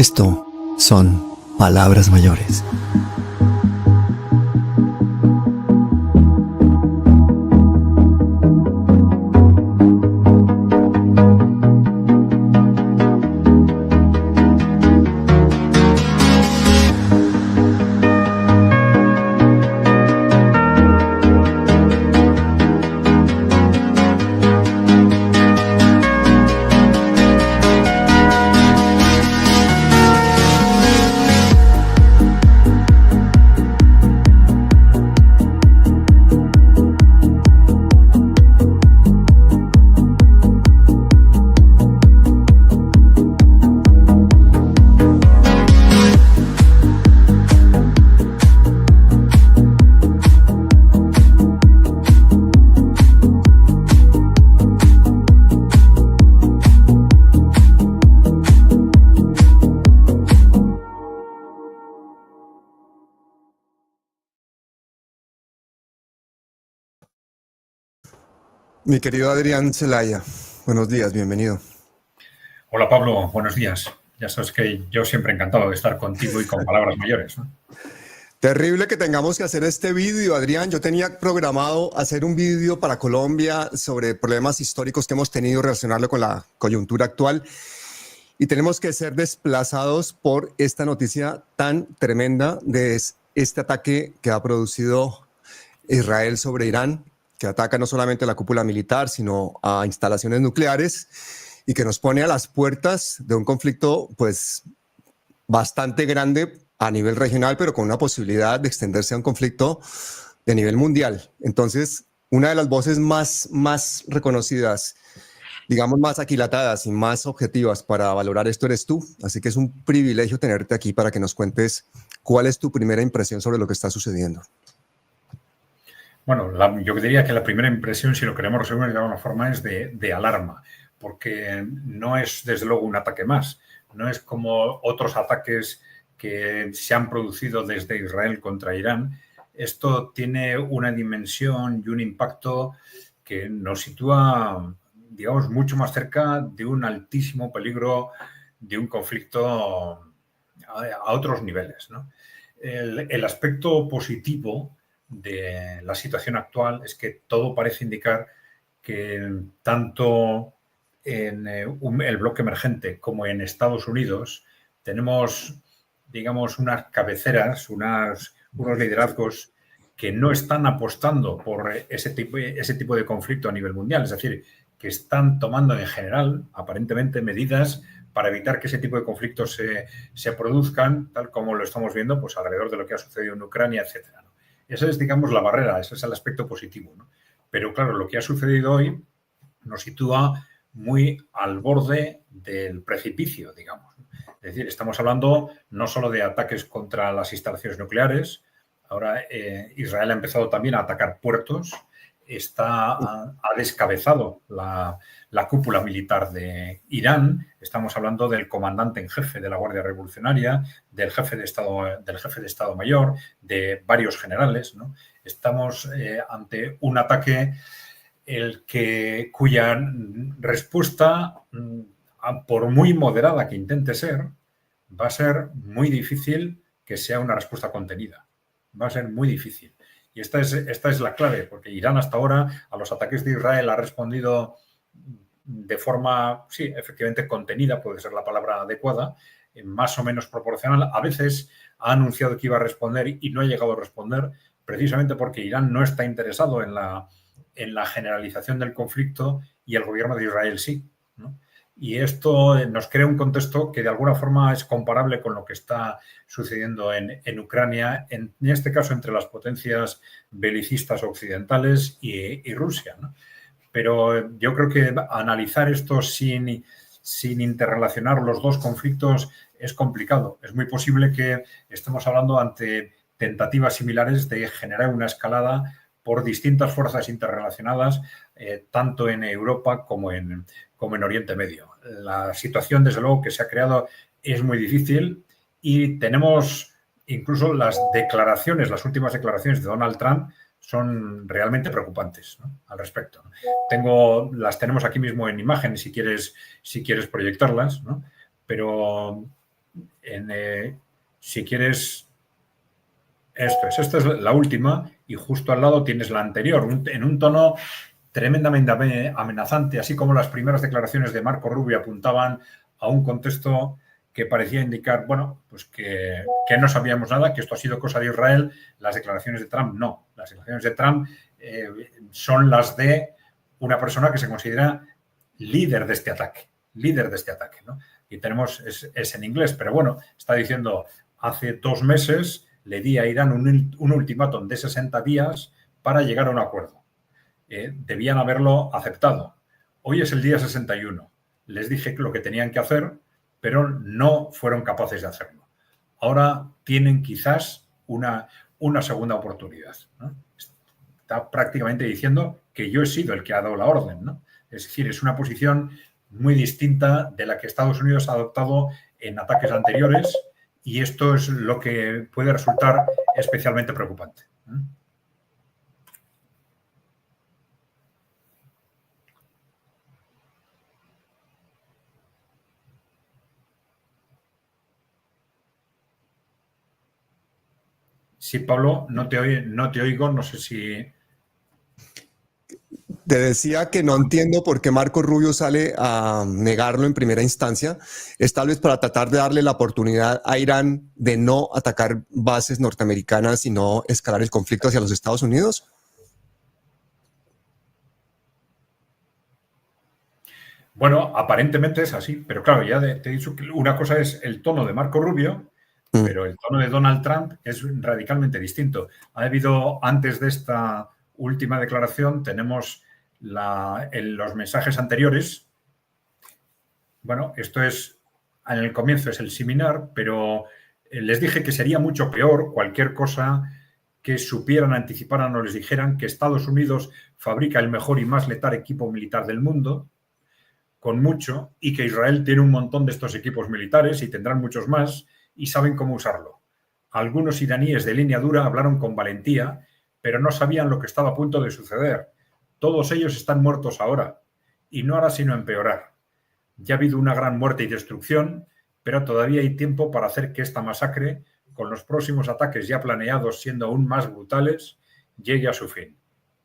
Esto son palabras mayores. Mi querido Adrián Celaya, buenos días, bienvenido. Hola Pablo, buenos días. Ya sabes que yo siempre encantado de estar contigo y con palabras mayores, ¿no? Terrible que tengamos que hacer este vídeo, Adrián. Yo tenía programado hacer un vídeo para Colombia sobre problemas históricos que hemos tenido, relacionarlo con la coyuntura actual. Y tenemos que ser desplazados por esta noticia tan tremenda de este ataque que ha producido Israel sobre Irán, que ataca no solamente a la cúpula militar, sino a instalaciones nucleares y que nos pone a las puertas de un conflicto pues bastante grande a nivel regional, pero con una posibilidad de extenderse a un conflicto de nivel mundial. Entonces, una de las voces más reconocidas, digamos más aquilatadas y más objetivas para valorar esto eres tú. Así que es un privilegio tenerte aquí para que nos cuentes cuál es tu primera impresión sobre lo que está sucediendo. Bueno, yo diría que la primera impresión, si lo queremos resumir de alguna forma, es de alarma, porque no es desde luego un ataque más, no es como otros ataques que se han producido desde Israel contra Irán. Esto tiene una dimensión y un impacto que nos sitúa, digamos, mucho más cerca de un altísimo peligro de un conflicto a otros niveles, ¿no? El aspecto positivo de la situación actual es que todo parece indicar que tanto en el bloque emergente como en Estados Unidos tenemos, digamos, unas cabeceras, unos liderazgos que no están apostando por ese tipo de conflicto a nivel mundial. Es decir, que están tomando en general, aparentemente, medidas para evitar que ese tipo de conflictos se produzcan, tal como lo estamos viendo pues, alrededor de lo que ha sucedido en Ucrania, etcétera, ¿no? Esa es, digamos, la barrera, ese es el aspecto positivo, ¿no? Pero, claro, lo que ha sucedido hoy nos sitúa muy al borde del precipicio, digamos. Es decir, estamos hablando no solo de ataques contra las instalaciones nucleares, ahora Israel ha empezado también a atacar puertos, ha descabezado la cúpula militar de Irán, estamos hablando del comandante en jefe de la Guardia Revolucionaria, del jefe de Estado Mayor, de varios generales, ¿no? Estamos ante un ataque cuya respuesta, por muy moderada que intente ser, va a ser muy difícil que sea una respuesta contenida. Va a ser muy difícil. Y esta es la clave, porque Irán hasta ahora a los ataques de Israel ha respondido de forma, sí, efectivamente contenida, puede ser la palabra adecuada, más o menos proporcional. A veces ha anunciado que iba a responder y no ha llegado a responder, precisamente porque Irán no está interesado en la generalización del conflicto y el gobierno de Israel sí, ¿no? Y esto nos crea un contexto que de alguna forma es comparable con lo que está sucediendo en Ucrania, en este caso entre las potencias belicistas occidentales y Rusia, ¿no? Pero yo creo que analizar esto sin interrelacionar los dos conflictos es complicado. Es muy posible que estemos hablando ante tentativas similares de generar una escalada por distintas fuerzas interrelacionadas, tanto en Europa como en Oriente Medio. La situación, desde luego, que se ha creado es muy difícil y tenemos incluso las últimas declaraciones de Donald Trump son realmente preocupantes, ¿no? Al respecto. Las tenemos aquí mismo en imagen si quieres proyectarlas, ¿no? Pero si quieres, esta es la última y justo al lado tienes la anterior, en un tono tremendamente amenazante, así como las primeras declaraciones de Marco Rubio apuntaban a un contexto que parecía indicar, bueno, pues que no sabíamos nada, que esto ha sido cosa de Israel. Las declaraciones de Trump no. Las declaraciones de Trump son las de una persona que se considera líder de este ataque, ¿no? Y tenemos, es en inglés, pero bueno, está diciendo, hace 2 meses le di a Irán un ultimátum de 60 días para llegar a un acuerdo. Debían haberlo aceptado. Hoy es el día 61. Les dije lo que tenían que hacer, pero no fueron capaces de hacerlo. Ahora tienen quizás una segunda oportunidad, ¿no? Está prácticamente diciendo que yo he sido el que ha dado la orden, ¿no? Es decir, es una posición muy distinta de la que Estados Unidos ha adoptado en ataques anteriores, y esto es lo que puede resultar especialmente preocupante. Sí, Pablo, no te oigo, no sé si... Te decía que no entiendo por qué Marco Rubio sale a negarlo en primera instancia. Es tal vez para tratar de darle la oportunidad a Irán de no atacar bases norteamericanas y no escalar el conflicto hacia los Estados Unidos. Bueno, aparentemente es así, pero claro, ya te he dicho que una cosa es el tono de Marco Rubio, pero el tono de Donald Trump es radicalmente distinto. Ha habido, antes de esta última declaración, tenemos en los mensajes anteriores. Bueno, esto es, en el comienzo es el similar, pero les dije que sería mucho peor cualquier cosa que supieran, anticiparan o les dijeran que Estados Unidos fabrica el mejor y más letal equipo militar del mundo, con mucho, y que Israel tiene un montón de estos equipos militares y tendrán muchos más y saben cómo usarlo. Algunos iraníes de línea dura hablaron con valentía, pero no sabían lo que estaba a punto de suceder. Todos ellos están muertos ahora, y no hará sino empeorar. Ya ha habido una gran muerte y destrucción, pero todavía hay tiempo para hacer que esta masacre, con los próximos ataques ya planeados siendo aún más brutales, llegue a su fin.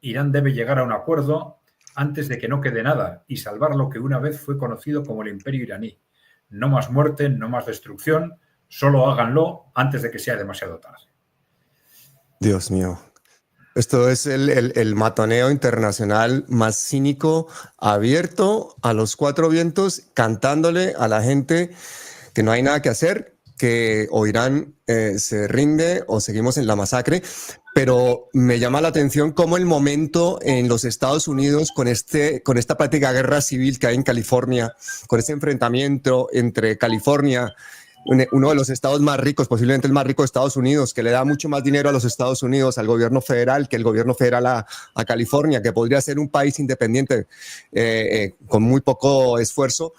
Irán debe llegar a un acuerdo antes de que no quede nada y salvar lo que una vez fue conocido como el Imperio iraní. No más muerte, no más destrucción, solo háganlo antes de que sea demasiado tarde. Dios mío. Esto es el matoneo internacional más cínico, abierto a los 4 vientos, cantándole a la gente que no hay nada que hacer, que o Irán se rinde o seguimos en la masacre. Pero me llama la atención cómo el momento en los Estados Unidos con esta práctica guerra civil que hay en California, con este enfrentamiento entre California, uno de los estados más ricos, posiblemente el más rico de Estados Unidos, que le da mucho más dinero a los Estados Unidos, al gobierno federal, que el gobierno federal a California, que podría ser un país independiente con muy poco esfuerzo,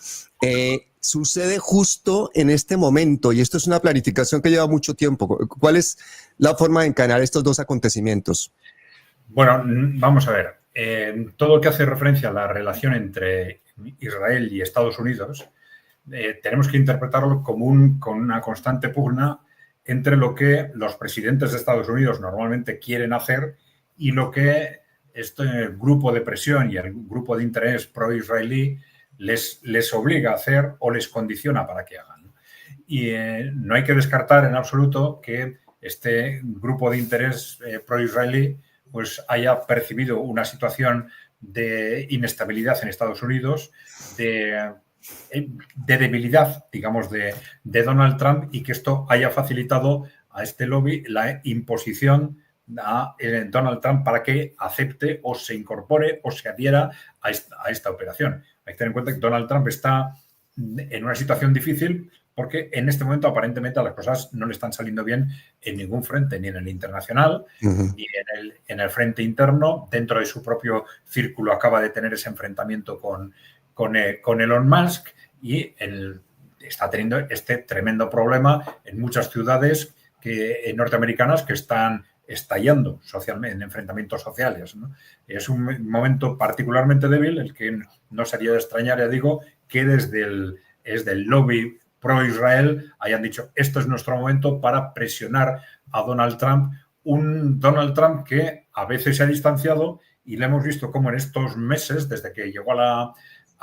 sucede justo en este momento, y esto es una planificación que lleva mucho tiempo. ¿Cuál es la forma de encadenar estos 2 acontecimientos? Bueno, vamos a ver. Todo lo que hace referencia a la relación entre Israel y Estados Unidos, tenemos que interpretarlo con una constante pugna entre lo que los presidentes de Estados Unidos normalmente quieren hacer y lo que este grupo de presión y el grupo de interés pro-israelí les obliga a hacer o les condiciona para que hagan. Y no hay que descartar en absoluto que este grupo de interés pro-israelí pues haya percibido una situación de inestabilidad en Estados Unidos, de debilidad, digamos, de Donald Trump, y que esto haya facilitado a este lobby la imposición a Donald Trump para que acepte o se incorpore o se adhiera a esta operación. Hay que tener en cuenta que Donald Trump está en una situación difícil porque en este momento aparentemente las cosas no le están saliendo bien en ningún frente, ni en el internacional, ni en el frente interno. Dentro de su propio círculo acaba de tener ese enfrentamiento con Elon Musk y está teniendo este tremendo problema en muchas ciudades norteamericanas que están estallando socialmente, en enfrentamientos sociales, ¿no? Es un momento particularmente débil, el que no sería de extrañar, ya digo, que desde el lobby pro-Israel hayan dicho, esto es nuestro momento para presionar a Donald Trump, un Donald Trump que a veces se ha distanciado y le hemos visto cómo en estos meses, desde que llegó a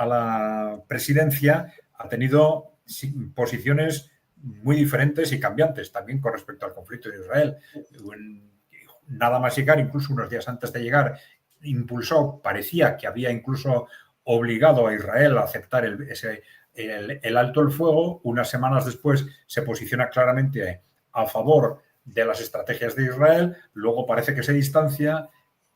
la presidencia, ha tenido posiciones muy diferentes y cambiantes también con respecto al conflicto de Israel. Nada más llegar, incluso unos días antes de llegar, parecía que había incluso obligado a Israel a aceptar el alto el fuego. Unas semanas después se posiciona claramente a favor de las estrategias de Israel, luego parece que se distancia,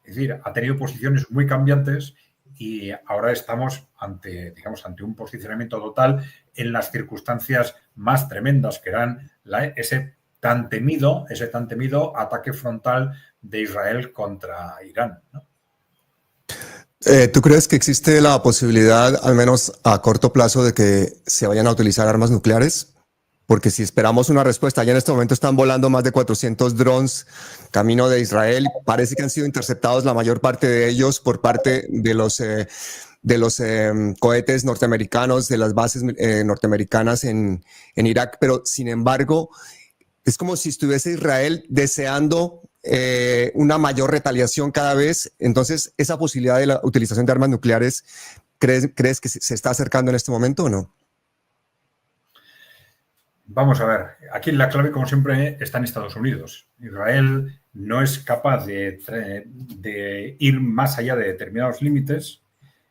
es decir, ha tenido posiciones muy cambiantes y ahora estamos ante un posicionamiento total en las circunstancias más tremendas que eran ese tan temido ataque frontal de Israel contra Irán, ¿no? ¿Tú crees que existe la posibilidad, al menos a corto plazo, de que se vayan a utilizar armas nucleares? Porque si esperamos una respuesta, ya en este momento están volando más de 400 drones camino de Israel. Parece que han sido interceptados la mayor parte de ellos por parte de los cohetes norteamericanos, de las bases norteamericanas en Irak. Pero, sin embargo, es como si estuviese Israel deseando una mayor retaliación cada vez. Entonces, esa posibilidad de la utilización de armas nucleares, ¿crees que se está acercando en este momento o no? Vamos a ver, aquí la clave, como siempre, está en Estados Unidos. Israel no es capaz de ir más allá de determinados límites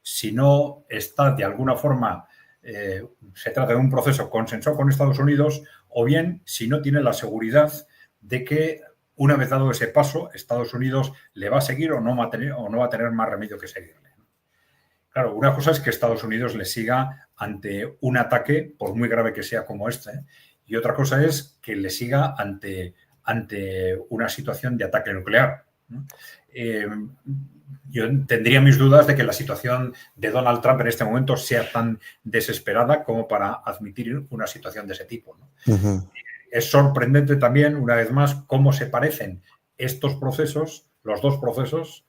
si no está de alguna forma, se trata de un proceso consensuado con Estados Unidos, o bien si no tiene la seguridad de que una vez dado ese paso, Estados Unidos le va a seguir o no va a tener más remedio que seguirle. Claro, una cosa es que Estados Unidos le siga ante un ataque, por muy grave que sea como este, y otra cosa es que le siga ante una situación de ataque nuclear. Yo tendría mis dudas de que la situación de Donald Trump en este momento sea tan desesperada como para admitir una situación de ese tipo, ¿no? Uh-huh. Es sorprendente también, una vez más, cómo se parecen estos procesos, los dos procesos,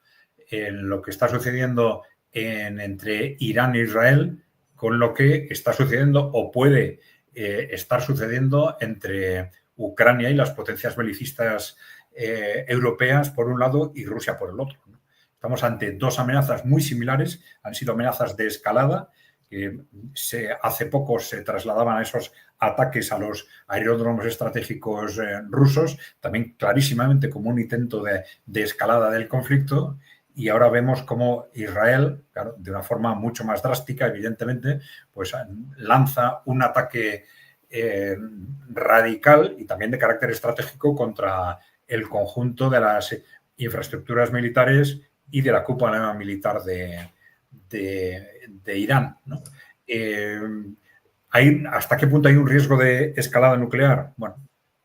en lo que está sucediendo entre Irán e Israel, con lo que está sucediendo o puede estar sucediendo entre Ucrania y las potencias belicistas europeas por un lado y Rusia por el otro, ¿no? Estamos ante dos amenazas muy similares, han sido amenazas de escalada, que hace poco se trasladaban a esos ataques a los aeródromos estratégicos rusos, también clarísimamente como un intento de escalada del conflicto. Y ahora vemos cómo Israel, claro, de una forma mucho más drástica, evidentemente, pues lanza un ataque radical y también de carácter estratégico contra el conjunto de las infraestructuras militares y de la cúpula militar de Irán, ¿no? ¿Hasta qué punto hay un riesgo de escalada nuclear? Bueno,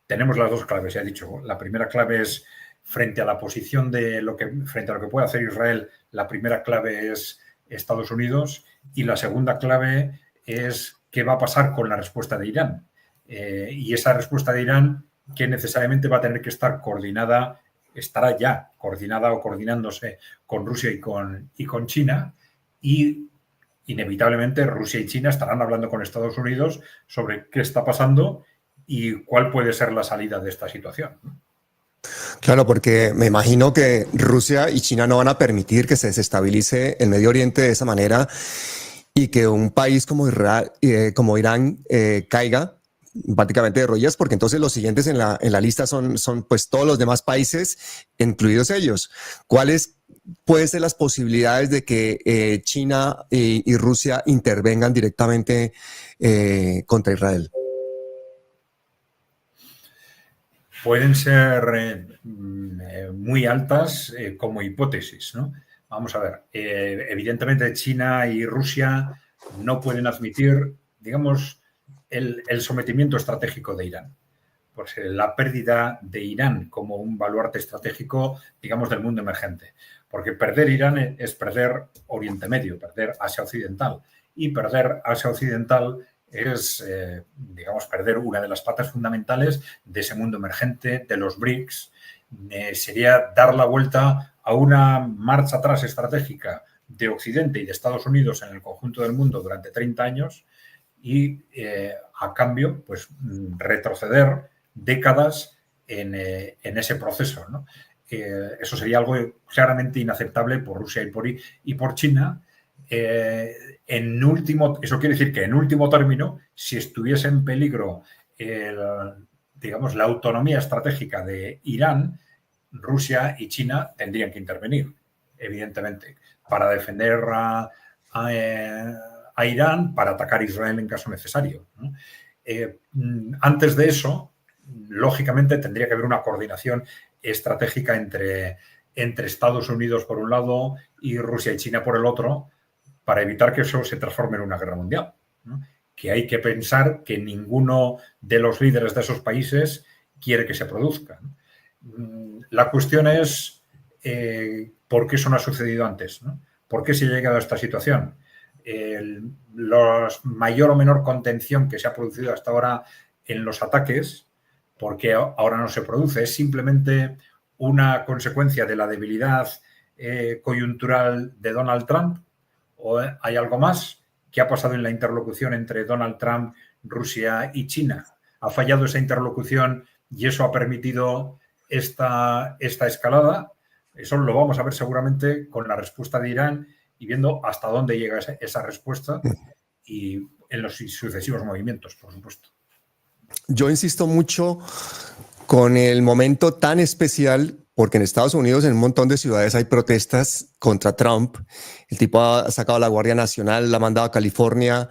tenemos las dos claves, ya he dicho. La primera clave es frente a la posición frente a lo que puede hacer Israel, la primera clave es Estados Unidos y la segunda clave es qué va a pasar con la respuesta de Irán. Y esa respuesta de Irán, que necesariamente va a tener que estar coordinada, estará ya coordinada o coordinándose con Rusia y con China, y inevitablemente Rusia y China estarán hablando con Estados Unidos sobre qué está pasando y cuál puede ser la salida de esta situación. Claro, porque me imagino que Rusia y China no van a permitir que se desestabilice el Medio Oriente de esa manera y que un país como Irán caiga prácticamente de rodillas, porque entonces los siguientes en la lista son pues todos los demás países, incluidos ellos. ¿Cuáles pueden ser las posibilidades de que China y Rusia intervengan directamente contra Israel? Pueden ser muy altas como hipótesis, ¿no? Vamos a ver, evidentemente China y Rusia no pueden admitir, digamos, el sometimiento estratégico de Irán. Pues la pérdida de Irán como un baluarte estratégico, digamos, del mundo emergente. Porque perder Irán es perder Oriente Medio, perder Asia Occidental. Y perder Asia Occidental es, digamos, perder una de las patas fundamentales de ese mundo emergente, de los BRICS. Sería dar la vuelta a una marcha atrás estratégica de Occidente y de Estados Unidos en el conjunto del mundo durante 30 años y a cambio, pues retroceder décadas en ese proceso, ¿no? Eso sería algo claramente inaceptable por Rusia y por China. Eso quiere decir que en último término, si estuviese en peligro digamos, la autonomía estratégica de Irán, Rusia y China tendrían que intervenir, evidentemente, para defender a Irán, para atacar a Israel en caso necesario, ¿no? Antes de eso, lógicamente, tendría que haber una coordinación estratégica entre Estados Unidos por un lado y Rusia y China por el otro, para evitar que eso se transforme en una guerra mundial, ¿no? Que hay que pensar que ninguno de los líderes de esos países quiere que se produzca, ¿no? La cuestión es por qué eso no ha sucedido antes, ¿no? ¿Por qué se ha llegado a esta situación? La mayor o menor contención que se ha producido hasta ahora en los ataques, porque ahora no se produce, es simplemente una consecuencia de la debilidad coyuntural de Donald Trump, o hay algo más. ¿Qué ha pasado en la interlocución entre Donald Trump, Rusia y China? ¿Ha fallado esa interlocución y eso ha permitido esta escalada? Eso lo vamos a ver seguramente con la respuesta de Irán y viendo hasta dónde llega esa respuesta y en los sucesivos movimientos, por supuesto. Yo insisto mucho con el momento tan especial, porque en Estados Unidos en un montón de ciudades hay protestas contra Trump. El tipo ha sacado la Guardia Nacional, la ha mandado a California,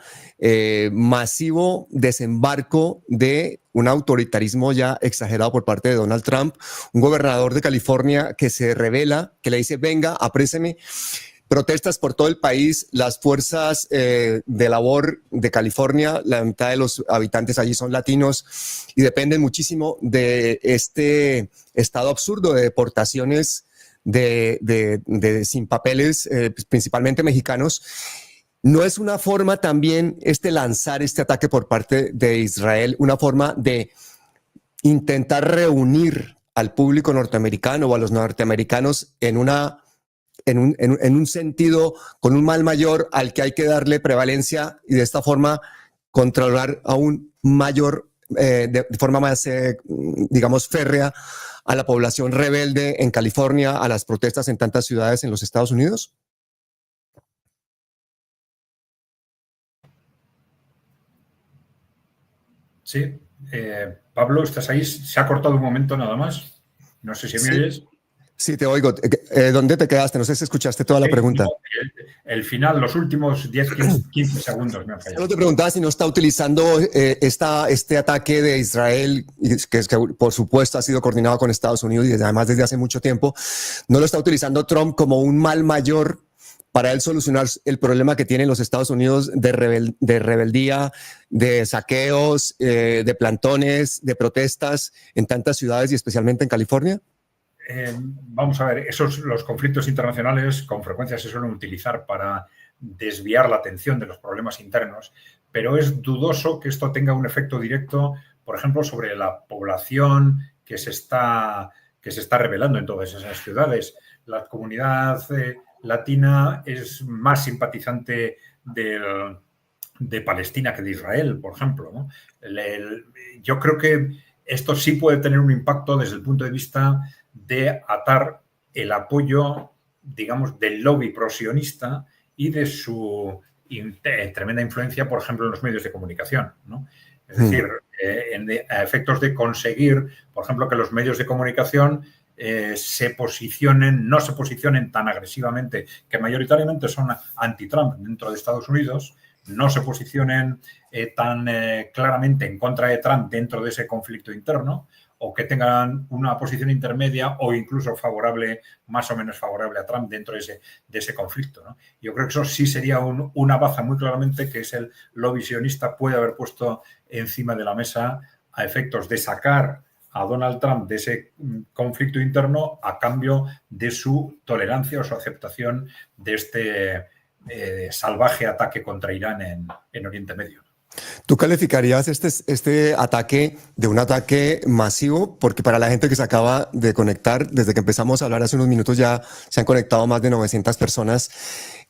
masivo desembarco de un autoritarismo ya exagerado por parte de Donald Trump, un gobernador de California que se revela, que le dice, venga, apréseme. Protestas por todo el país, las fuerzas de labor de California, la mitad de los habitantes allí son latinos y dependen muchísimo de este estado absurdo de deportaciones de sin papeles, principalmente mexicanos. ¿No es una forma también lanzar este ataque por parte de Israel, una forma de intentar reunir al público norteamericano o a los norteamericanos en un sentido, con un mal mayor al que hay que darle prevalencia y de esta forma controlar aún mayor, de forma más, digamos, férrea a la población rebelde en California, a las protestas en tantas ciudades en los Estados Unidos? Sí. Pablo, ¿estás ahí? Se ha cortado un momento nada más. No sé si me oyes. Sí, te oigo. ¿Dónde te quedaste? No sé si escuchaste toda la pregunta. No, el final, los últimos 10-15 segundos me han fallado. Solo te preguntaba si no está utilizando este ataque de Israel, que por supuesto ha sido coordinado con Estados Unidos y además desde hace mucho tiempo, ¿no lo está utilizando Trump como un mal mayor para él solucionar el problema que tienen los Estados Unidos de rebeldía, de saqueos, de plantones, de protestas en tantas ciudades y especialmente en California? Vamos a ver, los conflictos internacionales con frecuencia se suelen utilizar para desviar la atención de los problemas internos, pero es dudoso que esto tenga un efecto directo, por ejemplo, sobre la población que se está rebelando en todas esas ciudades. La comunidad latina es más simpatizante de Palestina que de Israel, por ejemplo, ¿no? Yo creo que esto sí puede tener un impacto desde el punto de vista de atar el apoyo, digamos, del lobby prosionista y de su tremenda influencia, por ejemplo, en los medios de comunicación, ¿no? Es decir, a efectos de conseguir, por ejemplo, que los medios de comunicación no se posicionen tan agresivamente, que mayoritariamente son anti-Trump dentro de Estados Unidos, no se posicionen tan claramente en contra de Trump dentro de ese conflicto interno, o que tengan una posición intermedia o incluso favorable, más o menos favorable a Trump dentro de ese conflicto, ¿no? Yo creo que eso sí sería una baza muy claramente que es el lobby sionista puede haber puesto encima de la mesa a efectos de sacar a Donald Trump de ese conflicto interno a cambio de su tolerancia o su aceptación de este salvaje ataque contra Irán en Oriente Medio. ¿Tú calificarías este ataque de un ataque masivo? Porque para la gente que se acaba de conectar, desde que empezamos a hablar hace unos minutos ya se han conectado más de 900 personas.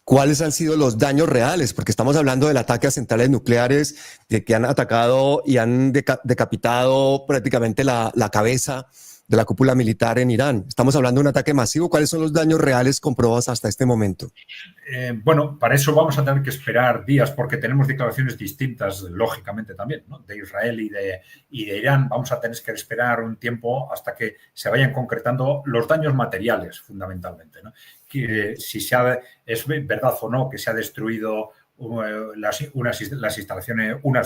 ¿Cuáles han sido los daños reales? Porque estamos hablando del ataque a centrales nucleares, de que han atacado y han decapitado prácticamente la cabeza de la cúpula militar en Irán. Estamos hablando de un ataque masivo. ¿Cuáles son los daños reales comprobados hasta este momento? Bueno, para eso vamos a tener que esperar días porque tenemos declaraciones distintas, lógicamente también, ¿no? De Israel y de Irán. Vamos a tener que esperar un tiempo hasta que se vayan concretando los daños materiales, fundamentalmente, ¿no? Que si es verdad o no que se ha destruido unas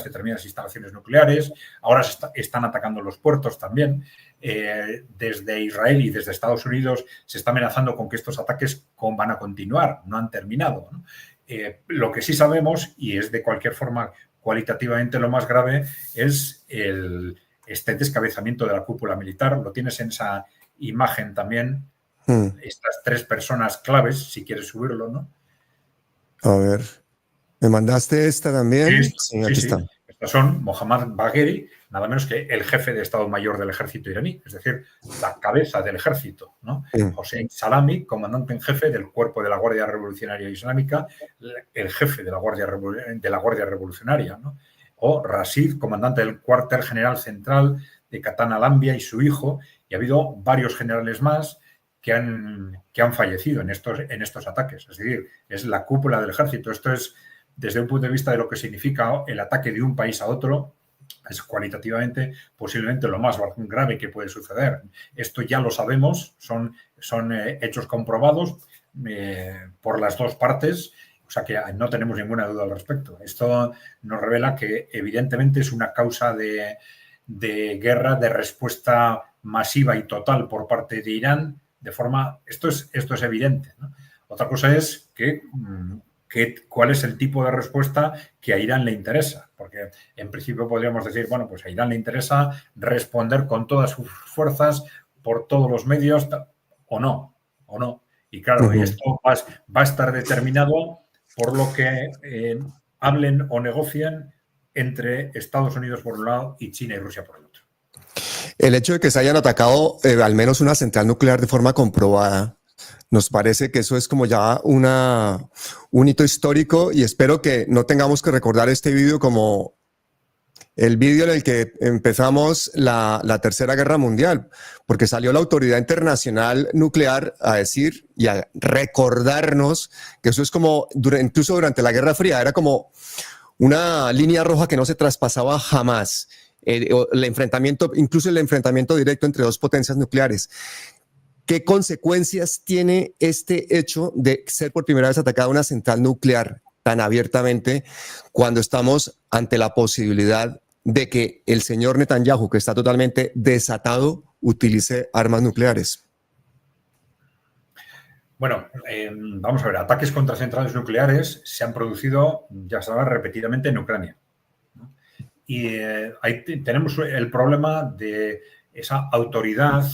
determinadas instalaciones nucleares. Ahora están atacando los puertos también. Desde Israel y desde Estados Unidos se está amenazando con que estos ataques van a continuar, no han terminado, ¿no? Lo que sí sabemos, y es de cualquier forma cualitativamente lo más grave, es este descabezamiento de la cúpula militar. Lo tienes en esa imagen también, estas 3 personas claves, si quieres subirlo, ¿no? A ver, ¿me mandaste esta también? Sí, aquí está. Estos son Mohammad Bagheri, nada menos que el jefe de Estado Mayor del ejército iraní, es decir, la cabeza del ejército, ¿no? Hossein Salami, comandante en jefe del cuerpo de la Guardia Revolucionaria Islámica, el jefe de la Guardia Revolucionaria, ¿no? O Rashid, comandante del cuartel general central de Katan al-Anbia y su hijo, y ha habido varios generales más que han fallecido en estos ataques. Es decir, es la cúpula del ejército. Esto es, desde un punto de vista de lo que significa el ataque de un país a otro, es cualitativamente posiblemente lo más grave que puede suceder. Esto ya lo sabemos, son hechos comprobados por las dos partes, o sea que no tenemos ninguna duda al respecto. Esto nos revela que evidentemente es una causa de guerra, de respuesta masiva y total por parte de Irán, de forma, esto es evidente, ¿no? Otra cosa es cuál es el tipo de respuesta que a Irán le interesa, porque en principio podríamos decir, bueno, pues a Irán le interesa responder con todas sus fuerzas por todos los medios, o no. Y claro, esto va a estar determinado por lo que hablen o negocien entre Estados Unidos por un lado y China y Rusia por el otro. El hecho de que se hayan atacado al menos una central nuclear de forma comprobada, nos parece que eso es como ya un hito histórico, y espero que no tengamos que recordar este vídeo como el vídeo en el que empezamos la Tercera Guerra Mundial, porque salió la Autoridad Internacional Nuclear a decir y a recordarnos que eso es como, incluso durante la Guerra Fría, era como una línea roja que no se traspasaba jamás. Incluso el enfrentamiento directo entre dos potencias nucleares. ¿Qué consecuencias tiene este hecho de ser por primera vez atacada una central nuclear tan abiertamente cuando estamos ante la posibilidad de que el señor Netanyahu, que está totalmente desatado, utilice armas nucleares? Bueno, vamos a ver, ataques contra centrales nucleares se han producido, ya sabes, repetidamente en Ucrania. Y ahí tenemos el problema de esa autoridad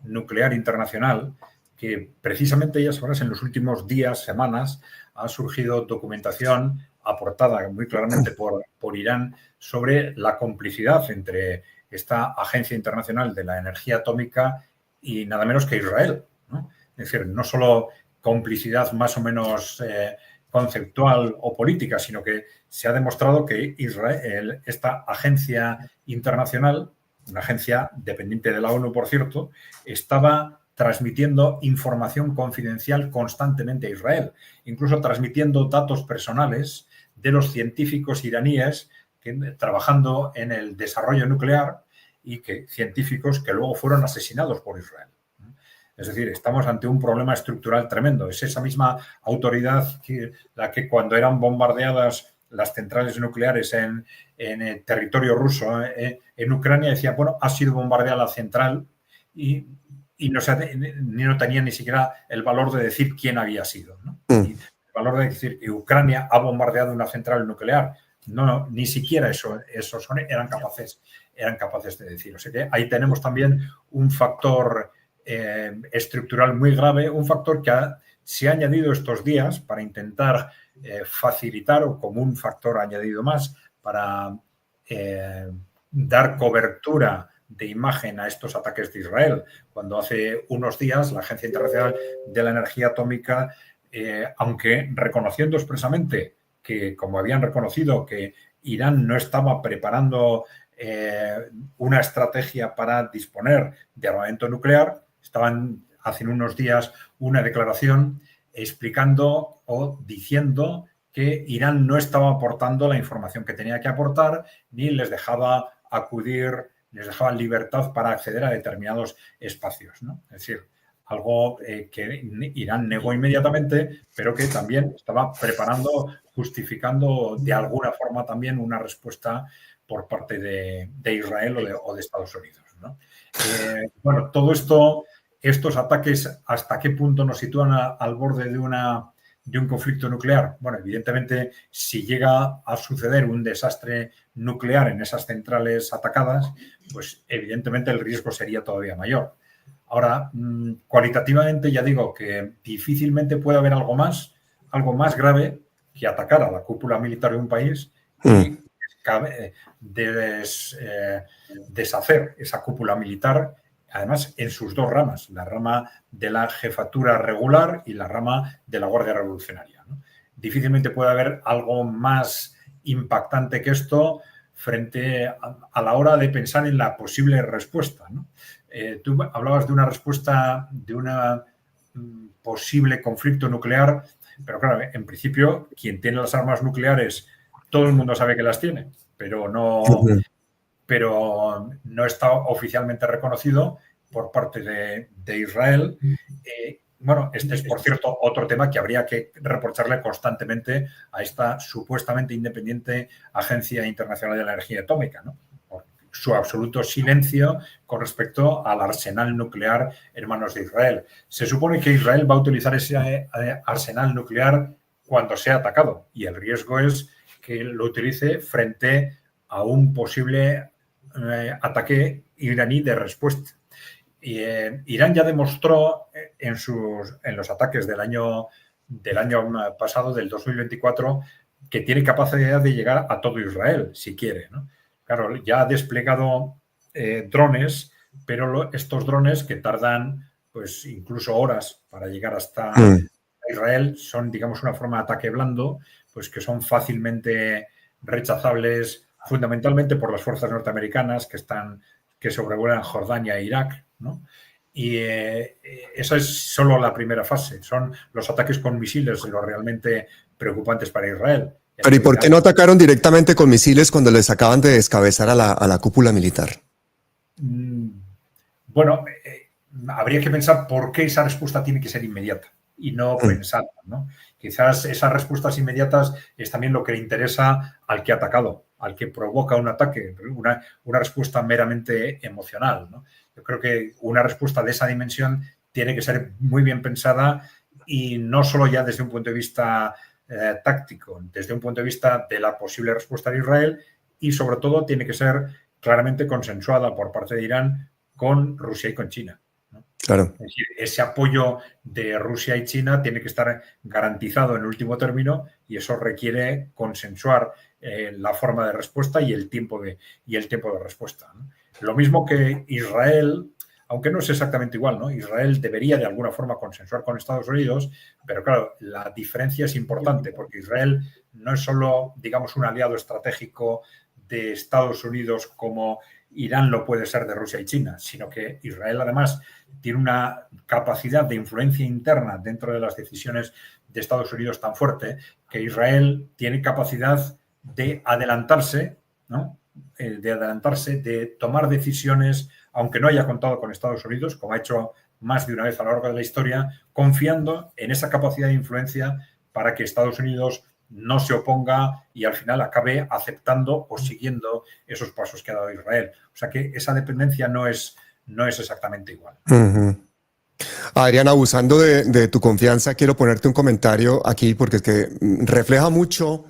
nuclear internacional que precisamente, ya sabrás, en los últimos días, semanas, ha surgido documentación aportada muy claramente por Irán sobre la complicidad entre esta Agencia Internacional de la Energía Atómica y nada menos que Israel, ¿no? Es decir, no solo complicidad más o menos conceptual o política, sino que se ha demostrado que Israel, esta agencia internacional, una agencia dependiente de la ONU, por cierto, estaba transmitiendo información confidencial constantemente a Israel, incluso transmitiendo datos personales de los científicos iraníes trabajando en el desarrollo nuclear y científicos que luego fueron asesinados por Israel. Es decir, estamos ante un problema estructural tremendo. Es esa misma autoridad la que cuando eran bombardeadas las centrales nucleares en el territorio ruso, en Ucrania, decía, bueno, ha sido bombardeada la central y no tenía ni siquiera el valor de decir quién había sido, ¿no? Y el valor de decir que Ucrania ha bombardeado una central nuclear. No, ni siquiera eso eran capaces de decir. O sea que ahí tenemos también un factor estructural muy grave, un factor que se ha añadido estos días para intentar facilitar, o como un factor añadido más para dar cobertura de imagen a estos ataques de Israel, cuando hace unos días la Agencia Internacional de la Energía Atómica aunque reconociendo expresamente que, como habían reconocido, que Irán no estaba preparando una estrategia para disponer de armamento nuclear, estaban hace unos días una declaración explicando o diciendo que Irán no estaba aportando la información que tenía que aportar ni les dejaba acudir, les dejaban libertad para acceder a determinados espacios, ¿no? Es decir, algo que Irán negó inmediatamente, pero que también estaba preparando, justificando de alguna forma también una respuesta por parte de Israel o de Estados Unidos, ¿no? Bueno, todo esto, estos ataques, ¿hasta qué punto nos sitúan al borde de un conflicto nuclear? Bueno, evidentemente, si llega a suceder un desastre nuclear en esas centrales atacadas, pues evidentemente el riesgo sería todavía mayor. Ahora, cualitativamente ya digo que difícilmente puede haber algo más grave que atacar a la cúpula militar de un país y deshacer esa cúpula militar, además en sus dos ramas, la rama de la jefatura regular y la rama de la Guardia Revolucionaria, ¿no? Difícilmente puede haber algo más impactante que esto frente a la hora de pensar en la posible respuesta, ¿no? Tú hablabas de una respuesta, de un posible conflicto nuclear, pero claro, en principio, quien tiene las armas nucleares, todo el mundo sabe que las tiene, pero no está oficialmente reconocido por parte de Israel. Bueno, este es, por cierto, otro tema que habría que reprocharle constantemente a esta supuestamente independiente Agencia Internacional de la Energía Atómica, ¿no? Por su absoluto silencio con respecto al arsenal nuclear en manos de Israel. Se supone que Israel va a utilizar ese arsenal nuclear cuando sea atacado y el riesgo es que lo utilice frente a un posible ataque iraní de respuesta. Irán ya demostró en los ataques del año pasado, del 2024, que tiene capacidad de llegar a todo Israel, si quiere, ¿no? Claro, ya ha desplegado drones, pero estos drones que tardan pues incluso horas para llegar hasta Israel son, digamos, una forma de ataque blando, pues que son fácilmente rechazables fundamentalmente por las fuerzas norteamericanas que sobrevuelan Jordania e Irak, ¿no? Y esa es solo la primera fase. Son los ataques con misiles los realmente preocupantes para Israel. Pero ¿y por qué no atacaron directamente con misiles cuando les acaban de descabezar a la cúpula militar? Bueno, habría que pensar por qué esa respuesta tiene que ser inmediata y no pensarla, ¿no? Quizás esas respuestas inmediatas es también lo que le interesa al que ha atacado, al que provoca un ataque, una respuesta meramente emocional, ¿no? Yo creo que una respuesta de esa dimensión tiene que ser muy bien pensada y no solo ya desde un punto de vista táctico, desde un punto de vista de la posible respuesta de Israel y sobre todo tiene que ser claramente consensuada por parte de Irán con Rusia y con China, ¿no? Claro. Es decir, ese apoyo de Rusia y China tiene que estar garantizado en último término y eso requiere consensuar la forma de respuesta y el tiempo de respuesta, ¿no? Lo mismo que Israel, aunque no es exactamente igual, ¿no? Israel debería de alguna forma consensuar con Estados Unidos, pero claro, la diferencia es importante porque Israel no es solo, digamos, un aliado estratégico de Estados Unidos como Irán lo puede ser de Rusia y China, sino que Israel además tiene una capacidad de influencia interna dentro de las decisiones de Estados Unidos tan fuerte que Israel tiene capacidad de adelantarse, ¿no? De tomar decisiones, aunque no haya contado con Estados Unidos, como ha hecho más de una vez a lo largo de la historia, confiando en esa capacidad de influencia para que Estados Unidos no se oponga y al final acabe aceptando o siguiendo esos pasos que ha dado Israel. O sea que esa dependencia no es exactamente igual. Adrián, abusando de tu confianza, quiero ponerte un comentario aquí porque es que refleja mucho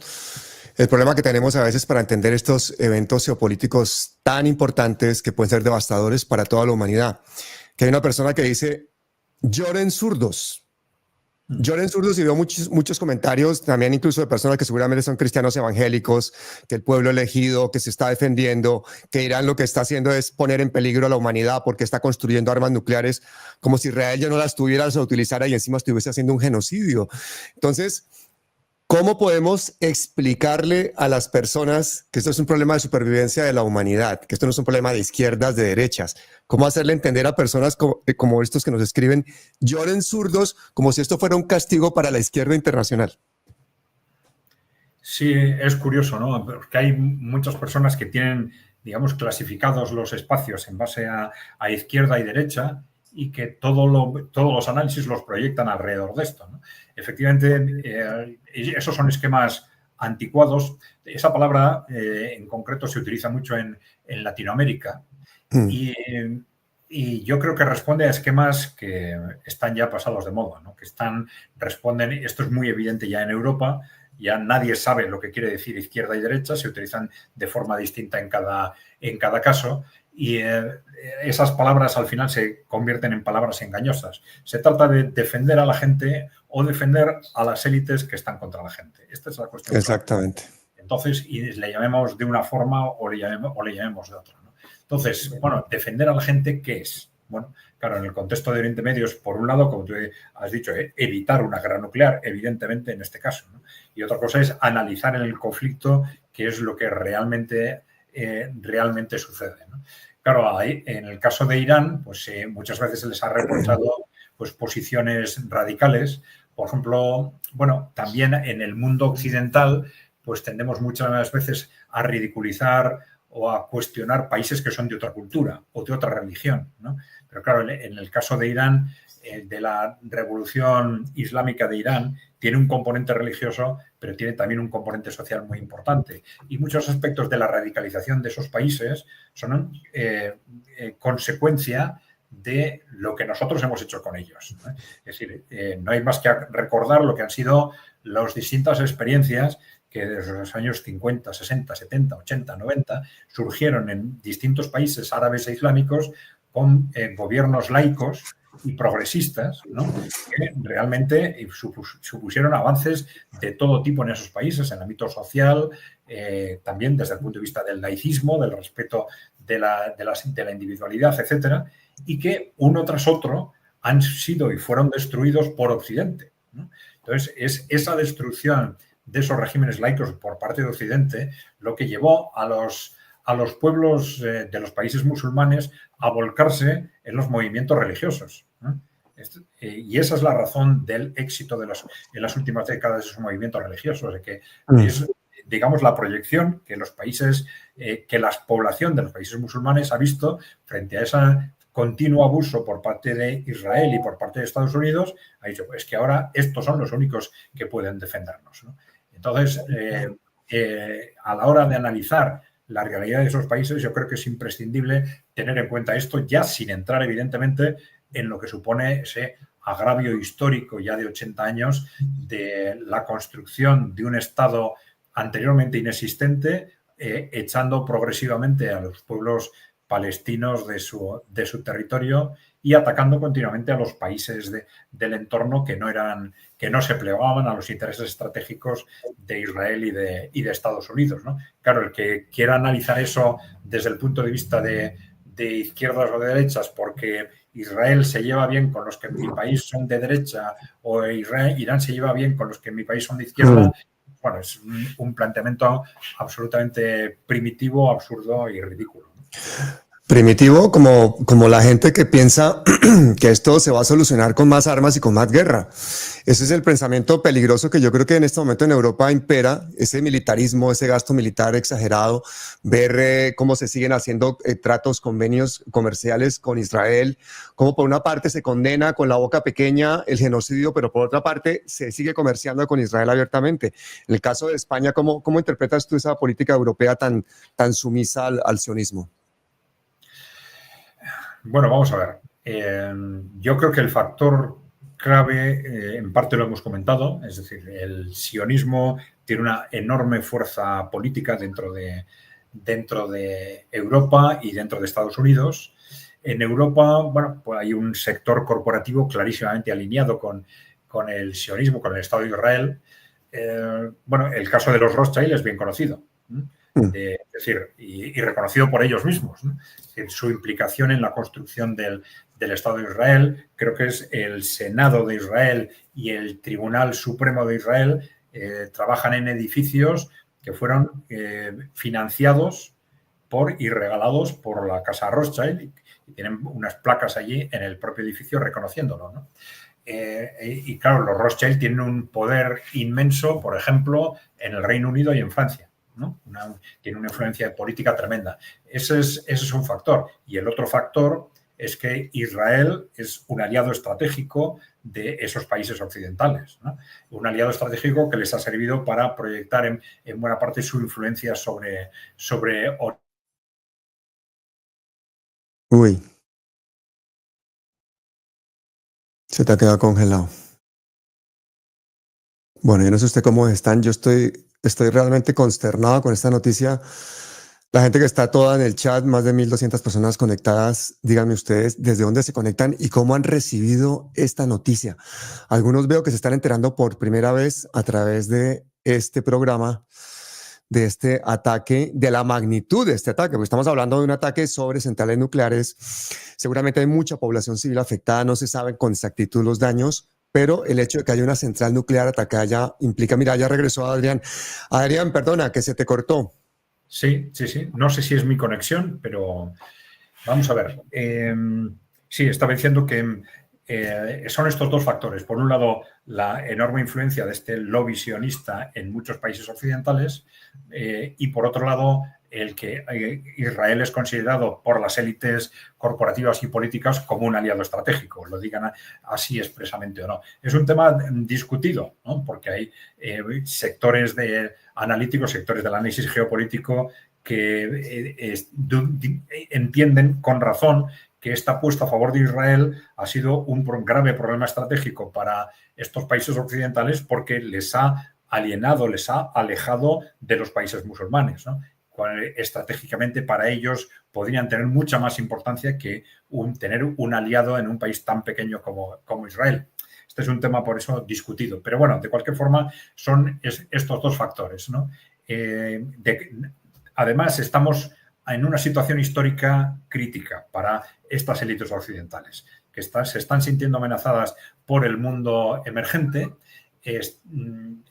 el problema que tenemos a veces para entender estos eventos geopolíticos tan importantes que pueden ser devastadores para toda la humanidad. Que hay una persona que dice, lloren zurdos. Yo en Zurdos y veo muchos comentarios, también incluso de personas que seguramente son cristianos evangélicos, que el pueblo elegido, que se está defendiendo, que Irán lo que está haciendo es poner en peligro a la humanidad porque está construyendo armas nucleares, como si Israel ya no las tuviera, las utilizara y encima estuviese haciendo un genocidio. Entonces, ¿cómo podemos explicarle a las personas que esto es un problema de supervivencia de la humanidad, que esto no es un problema de izquierdas, de derechas? ¿Cómo hacerle entender a personas como estos que nos escriben, lloren zurdos, como si esto fuera un castigo para la izquierda internacional? Sí, es curioso, ¿no? Porque hay muchas personas que tienen, digamos, clasificados los espacios en base a izquierda y derecha y que todos los análisis los proyectan alrededor de esto, ¿no? Efectivamente, esos son esquemas anticuados. Esa palabra en concreto se utiliza mucho en Latinoamérica y yo creo que responde a esquemas que están ya pasados de moda, ¿no? Responden, esto es muy evidente ya en Europa, ya nadie sabe lo que quiere decir izquierda y derecha, se utilizan de forma distinta en cada caso y esas palabras al final se convierten en palabras engañosas. Se trata de defender a la gente o defender a las élites que están contra la gente. Esta es la cuestión. Exactamente. Entonces, y le llamemos de una forma o le llamemos de otra, ¿no? Entonces, bueno, defender a la gente, ¿qué es? Bueno, claro, en el contexto de Oriente Medio es, por un lado, como tú has dicho, evitar una guerra nuclear, evidentemente, en este caso, ¿no? Y otra cosa es analizar en el conflicto qué es lo que realmente sucede, ¿no? Claro, en el caso de Irán, pues muchas veces se les ha reprochado pues, posiciones radicales. Por ejemplo, bueno, también en el mundo occidental, pues tendemos muchas veces a ridiculizar o a cuestionar países que son de otra cultura o de otra religión, ¿no? Pero claro, en el caso de Irán, de la revolución islámica de Irán, tiene un componente religioso, pero tiene también un componente social muy importante. Y muchos aspectos de la radicalización de esos países son consecuencia de lo que nosotros hemos hecho con ellos, ¿no? Es decir, no hay más que recordar lo que han sido las distintas experiencias que desde los años 50, 60, 70, 80, 90 surgieron en distintos países árabes e islámicos con gobiernos laicos y progresistas, ¿no? Que realmente supusieron avances de todo tipo en esos países, en el ámbito social, también desde el punto de vista del laicismo, del respeto de la individualidad, etcétera, y que uno tras otro han sido y fueron destruidos por Occidente, ¿no? Entonces, es esa destrucción de esos regímenes laicos por parte de Occidente lo que llevó a los pueblos de los países musulmanes a volcarse en los movimientos religiosos, ¿no? Y esa es la razón del éxito en las últimas décadas de esos movimientos religiosos, de que es, digamos, la proyección que los países, que la población de los países musulmanes ha visto frente a ese continuo abuso por parte de Israel y por parte de Estados Unidos, ha dicho, pues que ahora estos son los únicos que pueden defendernos, ¿no? Entonces, a la hora de analizar la realidad de esos países, yo creo que es imprescindible tener en cuenta esto, ya sin entrar, evidentemente, en lo que supone ese agravio histórico ya de 80 años de la construcción de un Estado anteriormente inexistente, echando progresivamente a los pueblos palestinos de su territorio y atacando continuamente a los países del entorno que no se plegaban a los intereses estratégicos de Israel y de Estados Unidos, ¿no? Claro, el que quiera analizar eso desde el punto de vista de izquierdas o de derechas, porque Israel se lleva bien con los que en mi país son de derecha o Irán se lleva bien con los que en mi país son de izquierda, bueno, es un planteamiento absolutamente primitivo, absurdo y ridículo. Primitivo, como la gente que piensa que esto se va a solucionar con más armas y con más guerra. Ese es el pensamiento peligroso que yo creo que en este momento en Europa impera, ese militarismo, ese gasto militar exagerado, ver cómo se siguen haciendo tratos, convenios comerciales con Israel, cómo por una parte se condena con la boca pequeña el genocidio, pero por otra parte se sigue comerciando con Israel abiertamente. En el caso de España, ¿cómo interpretas tú esa política europea tan sumisa al sionismo? Bueno, vamos a ver. Yo creo que el factor clave, en parte lo hemos comentado, es decir, el sionismo tiene una enorme fuerza política dentro de Europa y dentro de Estados Unidos. En Europa, bueno, pues hay un sector corporativo clarísimamente alineado con con el sionismo, con el Estado de Israel. Bueno, el caso de los Rothschild es bien conocido, es decir, y reconocido por ellos mismos, ¿no? Su implicación en la construcción del Estado de Israel. Creo que es el Senado de Israel y el Tribunal Supremo de Israel trabajan en edificios que fueron financiados y regalados por la Casa Rothschild, y tienen unas placas allí en el propio edificio reconociéndolo, ¿no? Y claro, los Rothschild tienen un poder inmenso, por ejemplo, en el Reino Unido y en Francia, ¿no? Tiene una influencia política tremenda. Ese es un factor. Y el otro factor es que Israel es un aliado estratégico de esos países occidentales, ¿no? Un aliado estratégico que les ha servido para proyectar en buena parte su influencia sobre Uy, se te ha quedado congelado. Bueno, yo no sé usted cómo están. Yo estoy realmente consternado con esta noticia. La gente que está toda en el chat, más de 1.200 personas conectadas, díganme ustedes desde dónde se conectan y cómo han recibido esta noticia. Algunos veo que se están enterando por primera vez a través de este programa, de este ataque, de la magnitud de este ataque, porque estamos hablando de un ataque sobre centrales nucleares. Seguramente hay mucha población civil afectada, no se saben con exactitud los daños, pero el hecho de que haya una central nuclear atacada ya implica, mira, ya regresó Adrián. Adrián, perdona, que se te cortó. Sí. No sé si es mi conexión, pero vamos a ver. Sí, estaba diciendo que son estos dos factores. Por un lado, la enorme influencia de este lobby sionista en muchos países occidentales, y por otro lado, el que Israel es considerado por las élites corporativas y políticas como un aliado estratégico, lo digan así expresamente o no. Es un tema discutido, ¿no? Porque hay sectores analíticos, sectores del análisis geopolítico que entienden con razón que esta apuesta a favor de Israel ha sido un grave problema estratégico para estos países occidentales porque les ha alienado, les ha alejado de los países musulmanes, ¿no? Estratégicamente para ellos podrían tener mucha más importancia que tener un aliado en un país tan pequeño como Israel. Este es un tema por eso discutido. Pero bueno, de cualquier forma son estos dos factores, ¿no? Además, estamos en una situación histórica crítica para estas élites occidentales, que se están sintiendo amenazadas por el mundo emergente,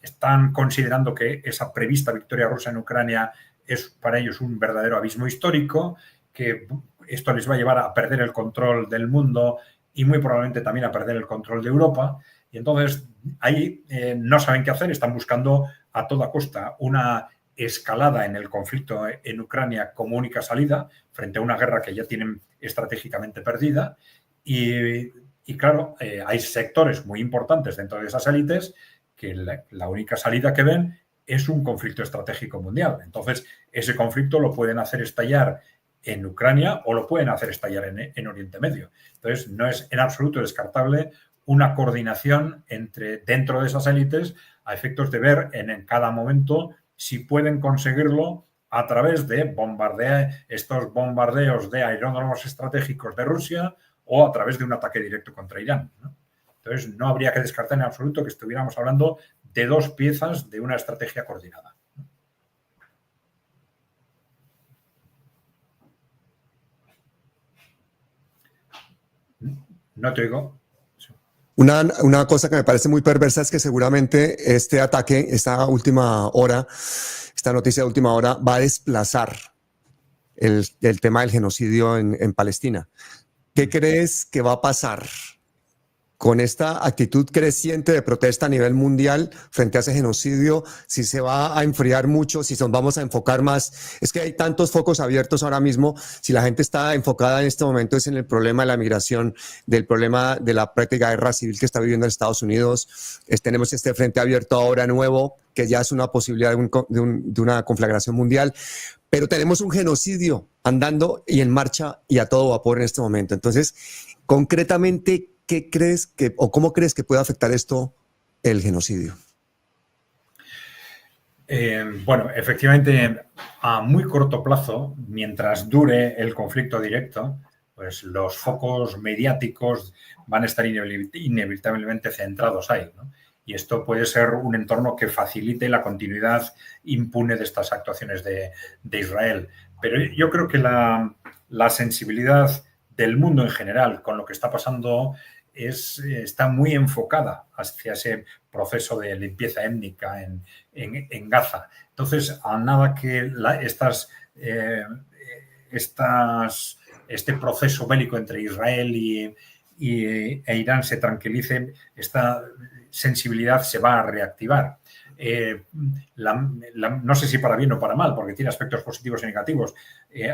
están considerando que esa prevista victoria rusa en Ucrania es para ellos un verdadero abismo histórico, que esto les va a llevar a perder el control del mundo y muy probablemente también a perder el control de Europa. Y entonces ahí no saben qué hacer, están buscando a toda costa una escalada en el conflicto en Ucrania como única salida frente a una guerra que ya tienen estratégicamente perdida. Y claro, hay sectores muy importantes dentro de esas élites que la única salida que ven es un conflicto estratégico mundial. Entonces, ese conflicto lo pueden hacer estallar en Ucrania o lo pueden hacer estallar en Oriente Medio. Entonces, no es en absoluto descartable una coordinación dentro de esas élites a efectos de ver en cada momento si pueden conseguirlo a través de estos bombardeos de aeródromos estratégicos de Rusia o a través de un ataque directo contra Irán, ¿no? Entonces, no habría que descartar en absoluto que estuviéramos hablando de dos piezas de una estrategia coordinada. No te oigo. Una cosa que me parece muy perversa es que seguramente este ataque, esta noticia de última hora va a desplazar el tema del genocidio en Palestina. ¿Qué crees que va a pasar con esta actitud creciente de protesta a nivel mundial frente a ese genocidio? Si se va a enfriar mucho, si nos vamos a enfocar más. Es que hay tantos focos abiertos ahora mismo. Si la gente está enfocada en este momento es en el problema de la migración, del problema de la práctica guerra civil que está viviendo en Estados Unidos. Tenemos este frente abierto ahora nuevo, que ya es una posibilidad de una conflagración mundial. Pero tenemos un genocidio andando y en marcha y a todo vapor en este momento. Entonces, concretamente, ¿qué crees o cómo crees que puede afectar esto el genocidio? Bueno, efectivamente, a muy corto plazo, mientras dure el conflicto directo, pues los focos mediáticos van a estar inevitablemente centrados ahí, ¿no? Y esto puede ser un entorno que facilite la continuidad impune de estas actuaciones de Israel. Pero yo creo que la sensibilidad del mundo en general con lo que está pasando está muy enfocada hacia ese proceso de limpieza étnica en Gaza. Entonces, a nada que este proceso bélico entre Israel e Irán se tranquilice, esta sensibilidad se va a reactivar. No sé si para bien o para mal, porque tiene aspectos positivos y negativos.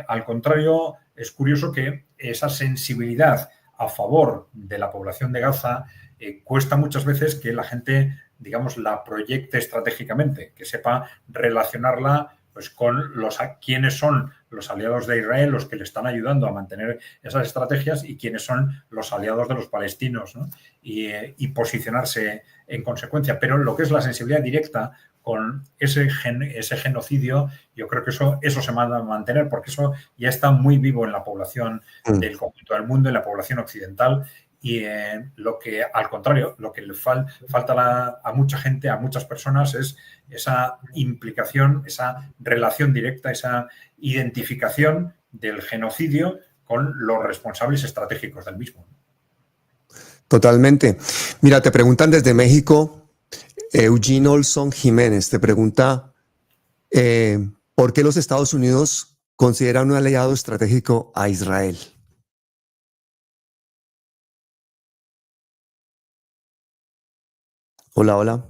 Al contrario, es curioso que esa sensibilidad a favor de la población de Gaza cuesta muchas veces que la gente, digamos, la proyecte estratégicamente, que sepa relacionarla pues con quiénes son los aliados de Israel, los que le están ayudando a mantener esas estrategias y quiénes son los aliados de los palestinos, ¿no? Y posicionarse en consecuencia. Pero lo que es la sensibilidad directa con ese genocidio, yo creo que eso se va a mantener porque eso ya está muy vivo en la población del conjunto del mundo, en la población occidental. Y lo que, al contrario, lo que le falta a mucha gente, a muchas personas, es esa implicación, esa relación directa, esa identificación del genocidio con los responsables estratégicos del mismo. Totalmente. Mira, te preguntan desde México, Eugene Olson Jiménez, te pregunta, ¿por qué los Estados Unidos consideran un aliado estratégico a Israel? Hola, hola.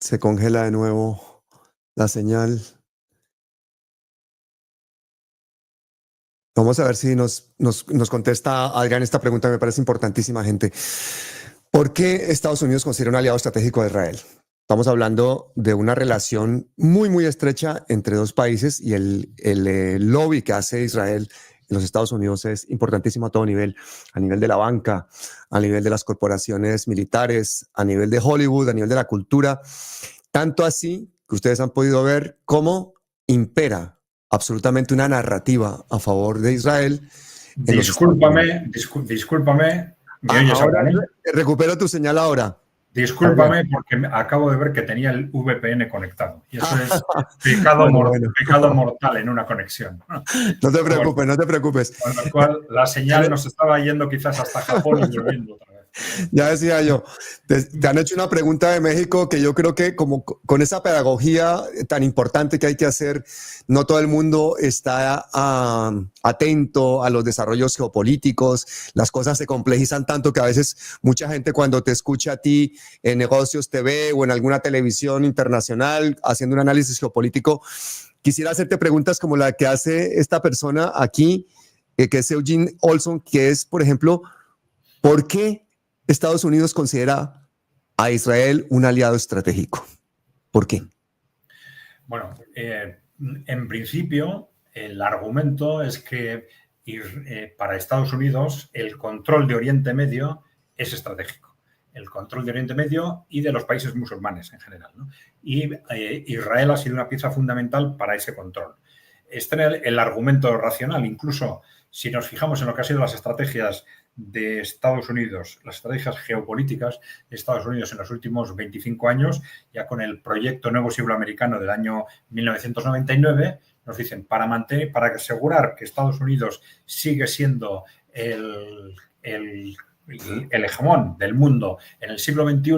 Se congela de nuevo la señal. Vamos a ver si nos contesta Adrián esta pregunta, me parece importantísima, gente. ¿Por qué Estados Unidos considera un aliado estratégico a Israel? Estamos hablando de una relación muy, muy estrecha entre dos países y el lobby que hace Israel en los Estados Unidos es importantísimo a todo nivel, a nivel de la banca, a nivel de las corporaciones militares, a nivel de Hollywood, a nivel de la cultura, tanto así que ustedes han podido ver cómo impera absolutamente una narrativa a favor de Israel. Discúlpame. ¿Me oyes ahora? Recupero tu señal ahora. Discúlpame porque acabo de ver que tenía el VPN conectado. Y eso es pecado mortal en una conexión. No te preocupes, no te preocupes. Con lo cual, la señal nos estaba yendo quizás hasta Japón y volviendo otra vez. Ya decía yo, te han hecho una pregunta de México que yo creo que como con esa pedagogía tan importante que hay que hacer, no todo el mundo está atento a los desarrollos geopolíticos, las cosas se complejizan tanto que a veces mucha gente cuando te escucha a ti en Negocios TV o en alguna televisión internacional haciendo un análisis geopolítico, quisiera hacerte preguntas como la que hace esta persona aquí, que es Eugene Olson, que es, por ejemplo, ¿por qué Estados Unidos considera a Israel un aliado estratégico? ¿Por qué? Bueno, en principio, el argumento es que para Estados Unidos el control de Oriente Medio es estratégico. El control de Oriente Medio y de los países musulmanes en general, ¿no? Y Israel ha sido una pieza fundamental para ese control. Este es el argumento racional. Incluso si nos fijamos en lo que han sido las estrategias de Estados Unidos, las estrategias geopolíticas de Estados Unidos en los últimos 25 años, ya con el proyecto Nuevo Siglo Americano del año 1999, nos dicen, para asegurar que Estados Unidos sigue siendo el hegemón del mundo en el siglo XXI,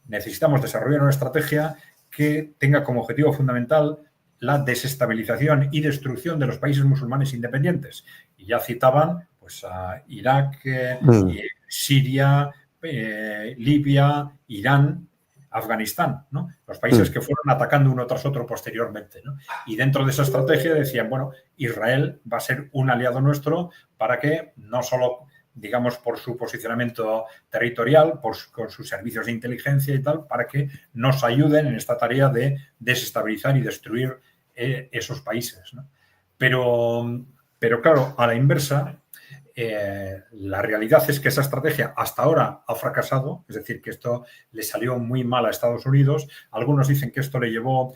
necesitamos desarrollar una estrategia que tenga como objetivo fundamental la desestabilización y destrucción de los países musulmanes independientes. Y ya citaban pues, a Irak, Siria, Libia, Irán, Afganistán, ¿no? Los países que fueron atacando uno tras otro posteriormente, ¿no? Y dentro de esa estrategia decían, bueno, Israel va a ser un aliado nuestro para que no solo, digamos, por su posicionamiento territorial, con sus servicios de inteligencia y tal, para que nos ayuden en esta tarea de desestabilizar y destruir esos países, ¿no? Pero claro, a la inversa, la realidad es que esa estrategia hasta ahora ha fracasado, es decir, que esto le salió muy mal a Estados Unidos. Algunos dicen que esto le llevó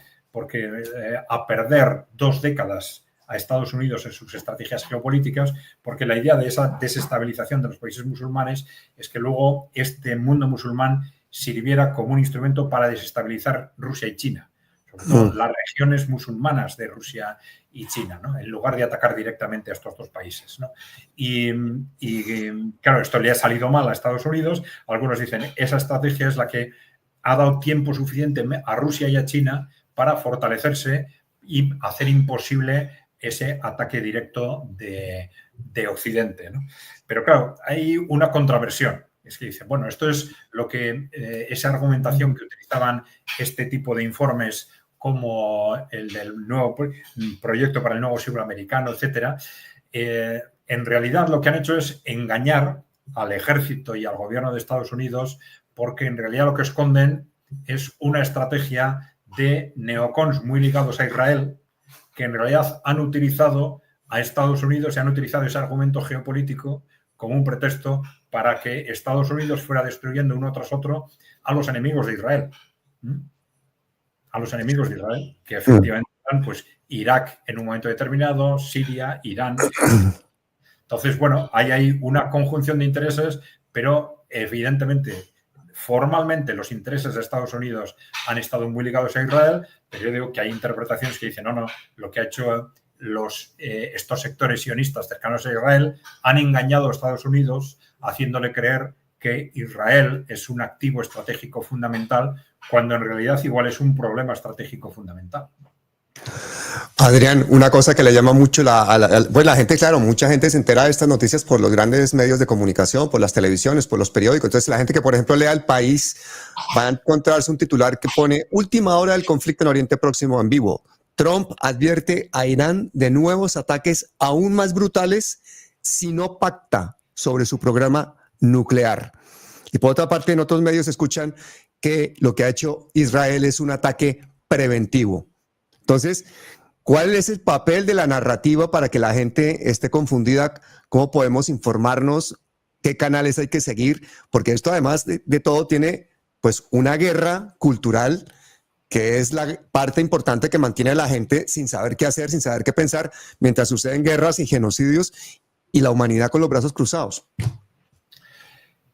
a perder 2 décadas a Estados Unidos en sus estrategias geopolíticas, porque la idea de esa desestabilización de los países musulmanes es que luego este mundo musulmán sirviera como un instrumento para desestabilizar Rusia y China, sobre todo las regiones musulmanas de Rusia y China, ¿no? En lugar de atacar directamente a estos dos países, ¿no? Y claro, esto le ha salido mal a Estados Unidos. Algunos dicen, esa estrategia es la que ha dado tiempo suficiente a Rusia y a China para fortalecerse y hacer imposible ese ataque directo de Occidente, ¿no? Pero claro, hay una contraversión. Es que dice, bueno, esto es lo que esa argumentación que utilizaban este tipo de informes como el del nuevo proyecto para el nuevo siglo americano, etcétera, en realidad lo que han hecho es engañar al ejército y al gobierno de Estados Unidos, porque en realidad lo que esconden es una estrategia de neocons muy ligados a Israel, que en realidad han utilizado a Estados Unidos y han utilizado ese argumento geopolítico como un pretexto para que Estados Unidos fuera destruyendo uno tras otro a los enemigos de Israel. A los enemigos de Israel, que efectivamente eran pues Irak en un momento determinado, Siria, Irán. Entonces, bueno, ahí hay una conjunción de intereses, pero evidentemente, formalmente los intereses de Estados Unidos han estado muy ligados a Israel, pero yo digo que hay interpretaciones que dicen, no, lo que ha hecho estos sectores sionistas cercanos a Israel han engañado a Estados Unidos haciéndole creer que Israel es un activo estratégico fundamental, cuando en realidad igual es un problema estratégico fundamental. Adrián, una cosa que le llama mucho pues la gente, claro, mucha gente se entera de estas noticias por los grandes medios de comunicación, por las televisiones, por los periódicos. Entonces, la gente que, por ejemplo, lea El País va a encontrarse un titular que pone última hora del conflicto en Oriente Próximo en vivo. Trump advierte a Irán de nuevos ataques aún más brutales si no pacta sobre su programa nuclear. Y por otra parte, en otros medios escuchan que lo que ha hecho Israel es un ataque preventivo. Entonces, ¿cuál es el papel de la narrativa para que la gente esté confundida? ¿Cómo podemos informarnos? ¿Qué canales hay que seguir? Porque esto, además de todo, tiene pues una guerra cultural que es la parte importante que mantiene a la gente sin saber qué hacer, sin saber qué pensar, mientras suceden guerras y genocidios y la humanidad con los brazos cruzados.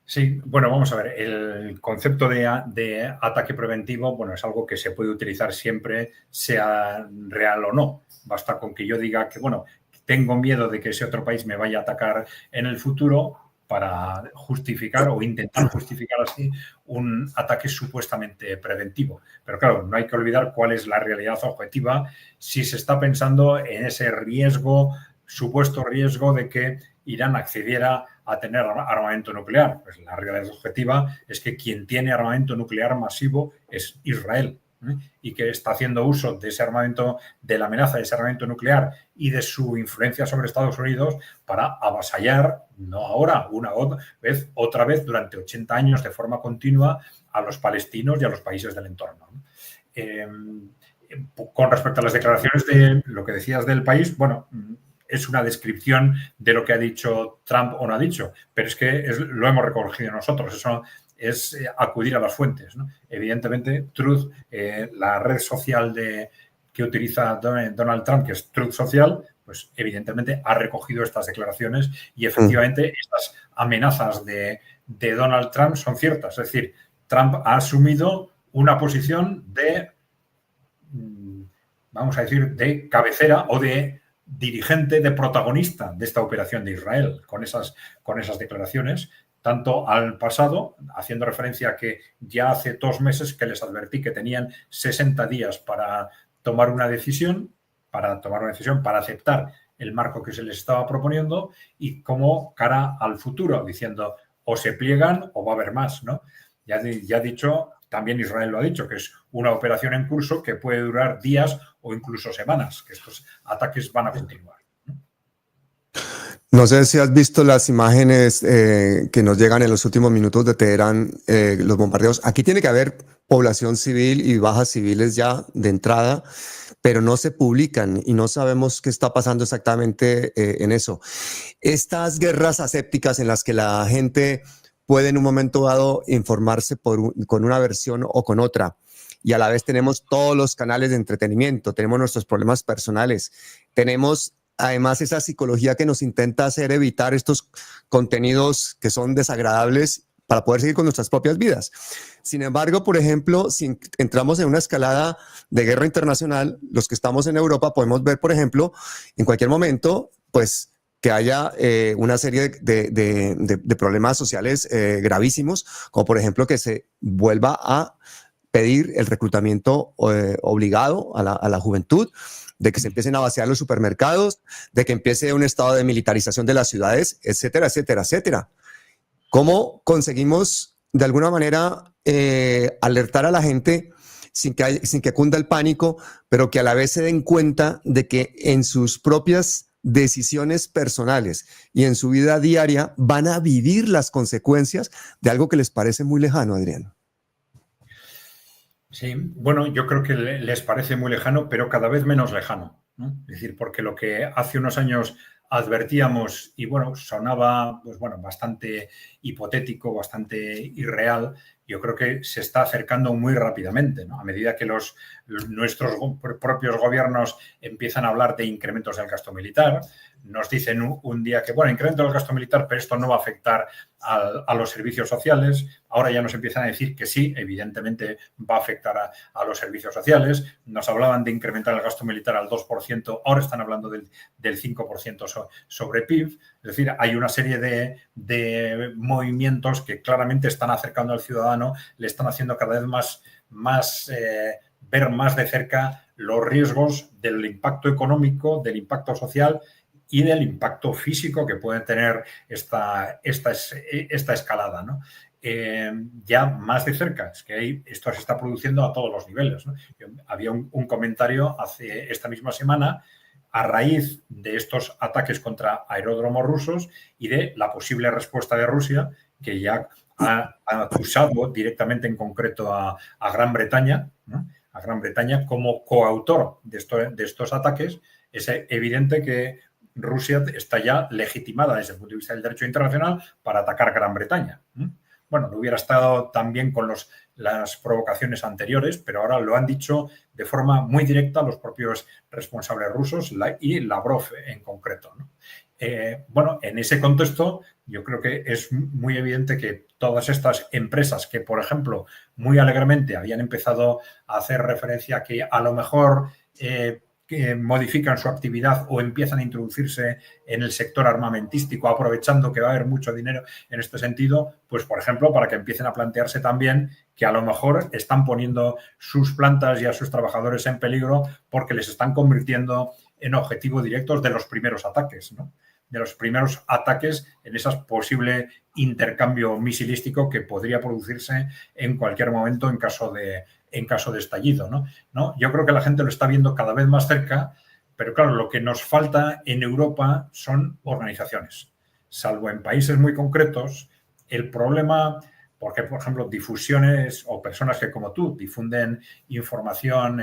Sí, bueno, vamos a ver, el concepto de ataque preventivo, bueno, es algo que se puede utilizar siempre, sea real o no. Basta con que yo diga que, bueno, tengo miedo de que ese otro país me vaya a atacar en el futuro para justificar o intentar justificar así un ataque supuestamente preventivo. Pero claro, no hay que olvidar cuál es la realidad objetiva si se está pensando en ese riesgo, supuesto riesgo de que Irán accediera a tener armamento nuclear. Pues la realidad objetiva es que quien tiene armamento nuclear masivo es Israel, ¿eh? Y que está haciendo uso de ese armamento, de la amenaza de ese armamento nuclear y de su influencia sobre Estados Unidos para avasallar, no ahora, otra vez durante 80 años de forma continua a los palestinos y a los países del entorno, ¿no? Con respecto a las declaraciones de lo que decías del país, bueno, es una descripción de lo que ha dicho Trump o no ha dicho, pero es que lo hemos recogido nosotros, eso es acudir a las fuentes, ¿no? Evidentemente, Truth, la red social que utiliza Donald Trump, que es Truth Social, pues evidentemente ha recogido estas declaraciones y efectivamente estas amenazas de Donald Trump son ciertas. Es decir, Trump ha asumido una posición vamos a decir, de cabecera o de dirigente, de protagonista de esta operación de Israel, con esas declaraciones, tanto al pasado, haciendo referencia a que ya hace 2 meses que les advertí que tenían 60 días para tomar una decisión, para aceptar el marco que se les estaba proponiendo, y como cara al futuro, diciendo o se pliegan o va a haber más, ¿no? Ya ha dicho, también Israel lo ha dicho, que es una operación en curso que puede durar días o incluso semanas, que estos ataques van a continuar. No sé si has visto las imágenes que nos llegan en los últimos minutos de Teherán, los bombardeos. Aquí tiene que haber población civil y bajas civiles ya de entrada, pero no se publican y no sabemos qué está pasando exactamente en eso. Estas guerras asépticas en las que la gente puede en un momento dado informarse con una versión o con otra, y a la vez tenemos todos los canales de entretenimiento, tenemos nuestros problemas personales, tenemos además esa psicología que nos intenta hacer evitar estos contenidos que son desagradables para poder seguir con nuestras propias vidas. Sin embargo, por ejemplo, si entramos en una escalada de guerra internacional, los que estamos en Europa podemos ver, por ejemplo, en cualquier momento, pues que haya una serie de problemas sociales gravísimos, como por ejemplo que se vuelva a pedir el reclutamiento obligado a la juventud, de que se empiecen a vaciar los supermercados, de que empiece un estado de militarización de las ciudades, etcétera, etcétera, etcétera. ¿Cómo conseguimos de alguna manera alertar a la gente sin que cunda el pánico, pero que a la vez se den cuenta de que en sus propias decisiones personales y en su vida diaria van a vivir las consecuencias de algo que les parece muy lejano, Adrián? Sí, bueno, yo creo que les parece muy lejano, pero cada vez menos lejano, ¿no? Es decir, porque lo que hace unos años advertíamos y, bueno, sonaba, pues bueno, bastante hipotético, bastante irreal, yo creo que se está acercando muy rápidamente, ¿no? A medida que nuestros propios gobiernos empiezan a hablar de incrementos del gasto militar, nos dicen un día que, bueno, incremento del gasto militar, pero esto no va a afectar a los servicios sociales. Ahora ya nos empiezan a decir que sí, evidentemente va a afectar a los servicios sociales. Nos hablaban de incrementar el gasto militar al 2%, ahora están hablando del 5% sobre PIB. Es decir, hay una serie de movimientos que claramente están acercando al ciudadano, le están haciendo cada vez ver más de cerca los riesgos del impacto económico, del impacto social y del impacto físico que puede tener esta escalada, ¿no? Ya más de cerca, es que esto se está produciendo a todos los niveles, ¿no? Había un comentario esta misma semana a raíz de estos ataques contra aeródromos rusos y de la posible respuesta de Rusia, que ya ha acusado directamente en concreto a Gran Bretaña, ¿no? A Gran Bretaña como coautor de estos ataques. Es evidente que Rusia está ya legitimada desde el punto de vista del derecho internacional para atacar Gran Bretaña. Bueno, no hubiera estado tan bien con las provocaciones anteriores, pero ahora lo han dicho de forma muy directa los propios responsables rusos y Lavrov en concreto, ¿no? Bueno, en ese contexto yo creo que es muy evidente que todas estas empresas que, por ejemplo, muy alegremente habían empezado a hacer referencia a que a lo mejor que modifican su actividad o empiezan a introducirse en el sector armamentístico, aprovechando que va a haber mucho dinero en este sentido, pues, por ejemplo, para que empiecen a plantearse también que a lo mejor están poniendo sus plantas y a sus trabajadores en peligro porque les están convirtiendo en objetivo directos de los primeros ataques, ¿no? De los primeros ataques en ese posible intercambio misilístico que podría producirse en cualquier momento en caso de estallido, ¿no? Yo creo que la gente lo está viendo cada vez más cerca, pero claro, lo que nos falta en Europa son organizaciones. Salvo en países muy concretos, el problema, porque, por ejemplo, difusiones o personas que como tú difunden información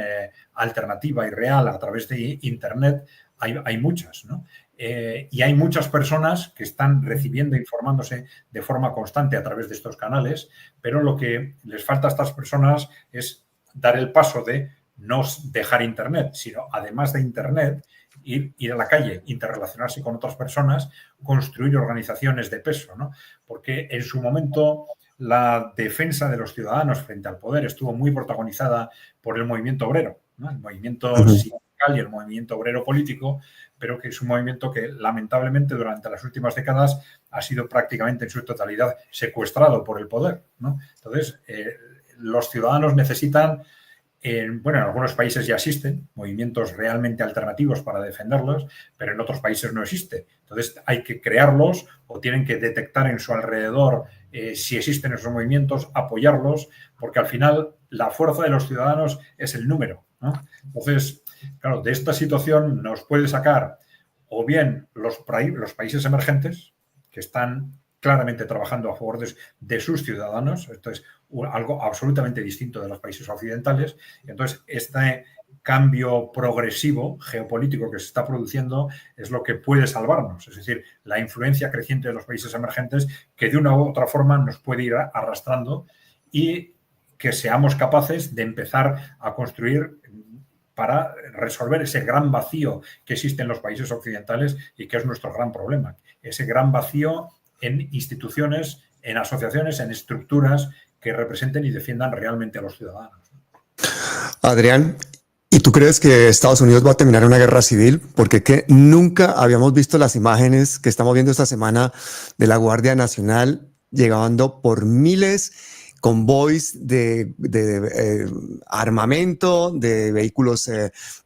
alternativa y real a través de Internet, hay muchas, ¿no? Y hay muchas personas que están recibiendo, informándose de forma constante a través de estos canales, pero lo que les falta a estas personas es dar el paso de no dejar Internet, sino además de Internet, ir a la calle, interrelacionarse con otras personas, construir organizaciones de peso, ¿no? Porque en su momento la defensa de los ciudadanos frente al poder estuvo muy protagonizada por el movimiento obrero, ¿no? El movimiento sindical y el movimiento obrero político, pero que es un movimiento que lamentablemente durante las últimas décadas ha sido prácticamente en su totalidad secuestrado por el poder, ¿no? Entonces, los ciudadanos necesitan, bueno, en algunos países ya existen movimientos realmente alternativos para defenderlos, pero en otros países no existe. Entonces, hay que crearlos o tienen que detectar en su alrededor si existen esos movimientos, apoyarlos, porque al final la fuerza de los ciudadanos es el número, ¿no? Entonces, claro, de esta situación nos puede sacar o bien los países emergentes que están claramente trabajando a favor de sus ciudadanos, esto es algo absolutamente distinto de los países occidentales, y entonces este cambio progresivo geopolítico que se está produciendo es lo que puede salvarnos, es decir, la influencia creciente de los países emergentes que de una u otra forma nos puede ir arrastrando y que seamos capaces de empezar a construir para resolver ese gran vacío que existe en los países occidentales y que es nuestro gran problema. Ese gran vacío en instituciones, en asociaciones, en estructuras que representen y defiendan realmente a los ciudadanos. Adrián, ¿y tú crees que Estados Unidos va a terminar una guerra civil? Porque que nunca habíamos visto las imágenes que estamos viendo esta semana de la Guardia Nacional llegando por miles convoys de armamento, de vehículos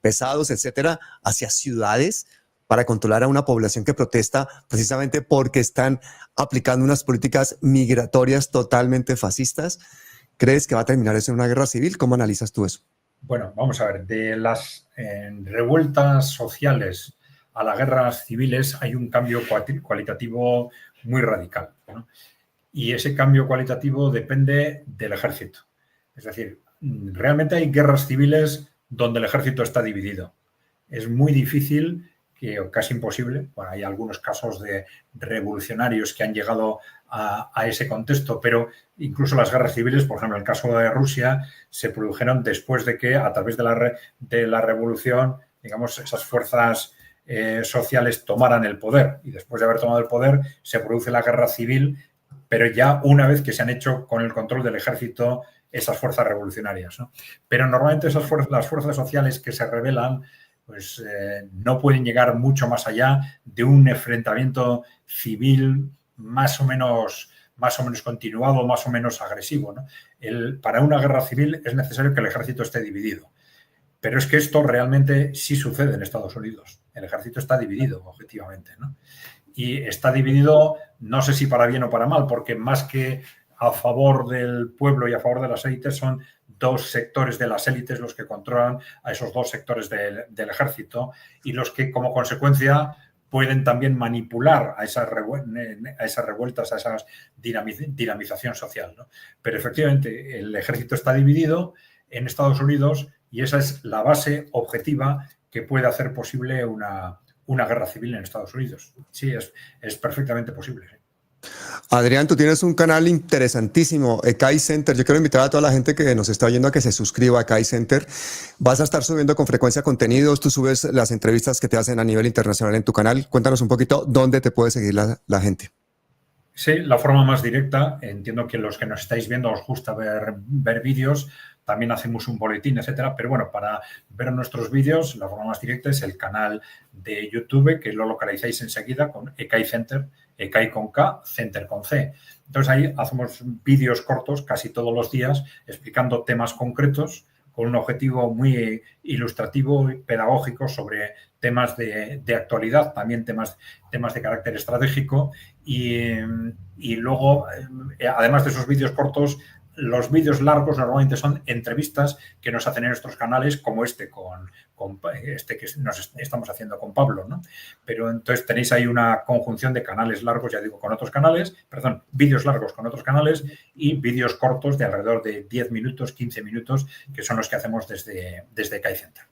pesados, etcétera, hacia ciudades para controlar a una población que protesta precisamente porque están aplicando unas políticas migratorias totalmente fascistas. ¿Crees que va a terminar eso en una guerra civil? ¿Cómo analizas tú eso? Bueno, vamos a ver, de las revueltas sociales a las guerras civiles hay un cambio cualitativo muy radical, ¿no? Y ese cambio cualitativo depende del ejército. Es decir, realmente hay guerras civiles donde el ejército está dividido. Es muy difícil, o casi imposible, bueno, hay algunos casos de revolucionarios que han llegado a ese contexto, pero incluso las guerras civiles, por ejemplo, en el caso de Rusia, se produjeron después de que a través de la revolución, digamos, esas fuerzas sociales tomaran el poder, y después de haber tomado el poder se produce la guerra civil, pero ya una vez que se han hecho con el control del ejército esas fuerzas revolucionarias, ¿no? Pero normalmente las fuerzas sociales que se rebelan pues no pueden llegar mucho más allá de un enfrentamiento civil más o menos continuado, más o menos agresivo, ¿no? Para una guerra civil es necesario que el ejército esté dividido. Pero es que esto realmente sí sucede en Estados Unidos. El ejército está dividido, objetivamente, ¿no? Y está dividido, no sé si para bien o para mal, porque más que a favor del pueblo y a favor de las élites, son dos sectores de las élites los que controlan a esos dos sectores del ejército y los que, como consecuencia, pueden también manipular a esas revueltas, a esa dinamización social, ¿no? Pero efectivamente el ejército está dividido en Estados Unidos y esa es la base objetiva que puede hacer posible una guerra civil en Estados Unidos. Sí, es perfectamente posible. ¿Sí? Adrián, tú tienes un canal interesantísimo, Ekai Center. Yo quiero invitar a toda la gente que nos está oyendo a que se suscriba a Ekai Center. Vas a estar subiendo con frecuencia contenidos, tú subes las entrevistas que te hacen a nivel internacional en tu canal. Cuéntanos un poquito dónde te puede seguir la gente. Sí, la forma más directa, entiendo que los que nos estáis viendo os gusta ver vídeos, también hacemos un boletín, etcétera, pero bueno, para ver nuestros vídeos, la forma más directa es el canal de YouTube, que lo localizáis enseguida con Ekai Center, Ekai con K, Center con C. Entonces ahí hacemos vídeos cortos casi todos los días explicando temas concretos con un objetivo muy ilustrativo y pedagógico sobre temas de actualidad, también temas de carácter estratégico y luego, además de esos vídeos cortos, los vídeos largos normalmente son entrevistas que nos hacen en nuestros canales, como este que nos estamos haciendo con Pablo, ¿no? Pero entonces tenéis ahí una conjunción de canales largos, ya digo, con otros canales, perdón, vídeos largos con otros canales y vídeos cortos de alrededor de 10 minutos, 15 minutos, que son los que hacemos desde Ekai Center.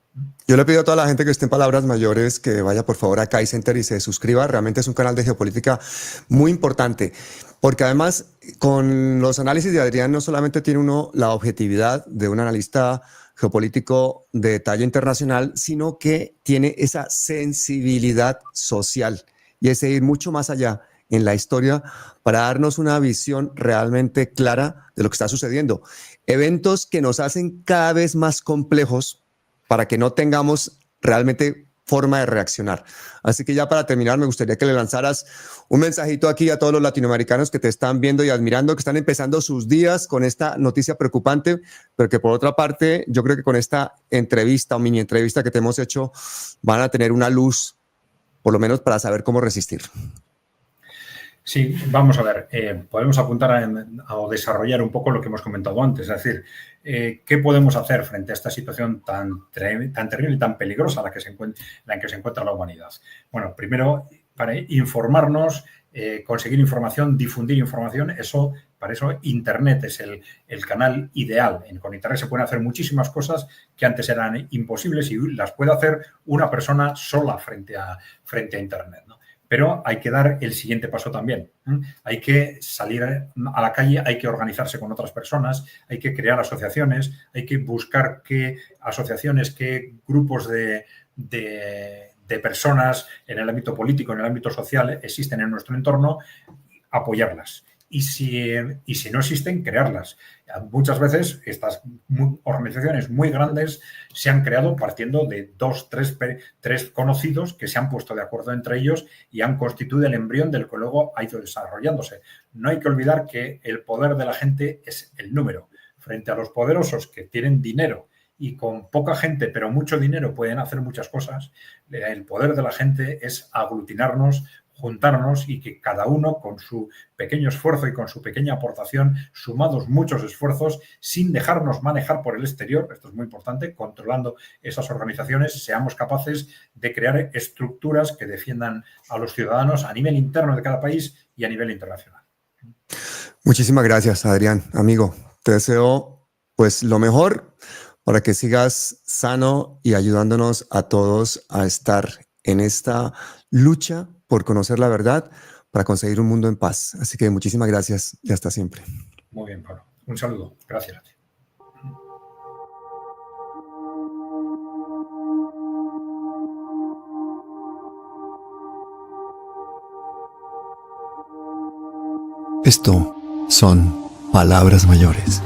Yo le pido a toda la gente que esté en palabras mayores que vaya por favor a Ekai Center y se suscriba. Realmente es un canal de geopolítica muy importante, porque además con los análisis de Adrián no solamente tiene uno la objetividad de un analista geopolítico de talla internacional, sino que tiene esa sensibilidad social y ese ir mucho más allá en la historia para darnos una visión realmente clara de lo que está sucediendo. Eventos que nos hacen cada vez más complejos para que no tengamos realmente forma de reaccionar. Así que ya para terminar, me gustaría que le lanzaras un mensajito aquí a todos los latinoamericanos que te están viendo y admirando, que están empezando sus días con esta noticia preocupante, pero que por otra parte, yo creo que con esta entrevista o mini entrevista que te hemos hecho, van a tener una luz, por lo menos para saber cómo resistir. Sí, vamos a ver, podemos apuntar a desarrollar un poco lo que hemos comentado antes, es decir, ¿qué podemos hacer frente a esta situación tan terrible y tan peligrosa en la que se encuentra la humanidad? Bueno, primero, para informarnos, conseguir información, difundir información, para eso Internet es el canal ideal. Con Internet se pueden hacer muchísimas cosas que antes eran imposibles y las puede hacer una persona sola frente a Internet, ¿no? pero hay que dar el siguiente paso también. Hay que salir a la calle, hay que organizarse con otras personas, hay que crear asociaciones, hay que buscar qué asociaciones, qué grupos de personas en el ámbito político, en el ámbito social existen en nuestro entorno, apoyarlas. Y si no existen, crearlas. Muchas veces estas organizaciones muy grandes se han creado partiendo de 2, 3 conocidos que se han puesto de acuerdo entre ellos y han constituido el embrión del que luego ha ido desarrollándose. No hay que olvidar que el poder de la gente es el número. Frente a los poderosos que tienen dinero y con poca gente, pero mucho dinero, pueden hacer muchas cosas, el poder de la gente es aglutinarnos, juntarnos y que cada uno con su pequeño esfuerzo y con su pequeña aportación, sumados muchos esfuerzos, sin dejarnos manejar por el exterior, esto es muy importante, controlando esas organizaciones, seamos capaces de crear estructuras que defiendan a los ciudadanos a nivel interno de cada país y a nivel internacional. Muchísimas gracias, Adrián, amigo. Te deseo pues lo mejor para que sigas sano y ayudándonos a todos a estar en esta lucha por conocer la verdad para conseguir un mundo en paz. Así que muchísimas gracias y hasta siempre. Muy bien, Pablo. Un saludo. Gracias a ti. Esto son palabras mayores.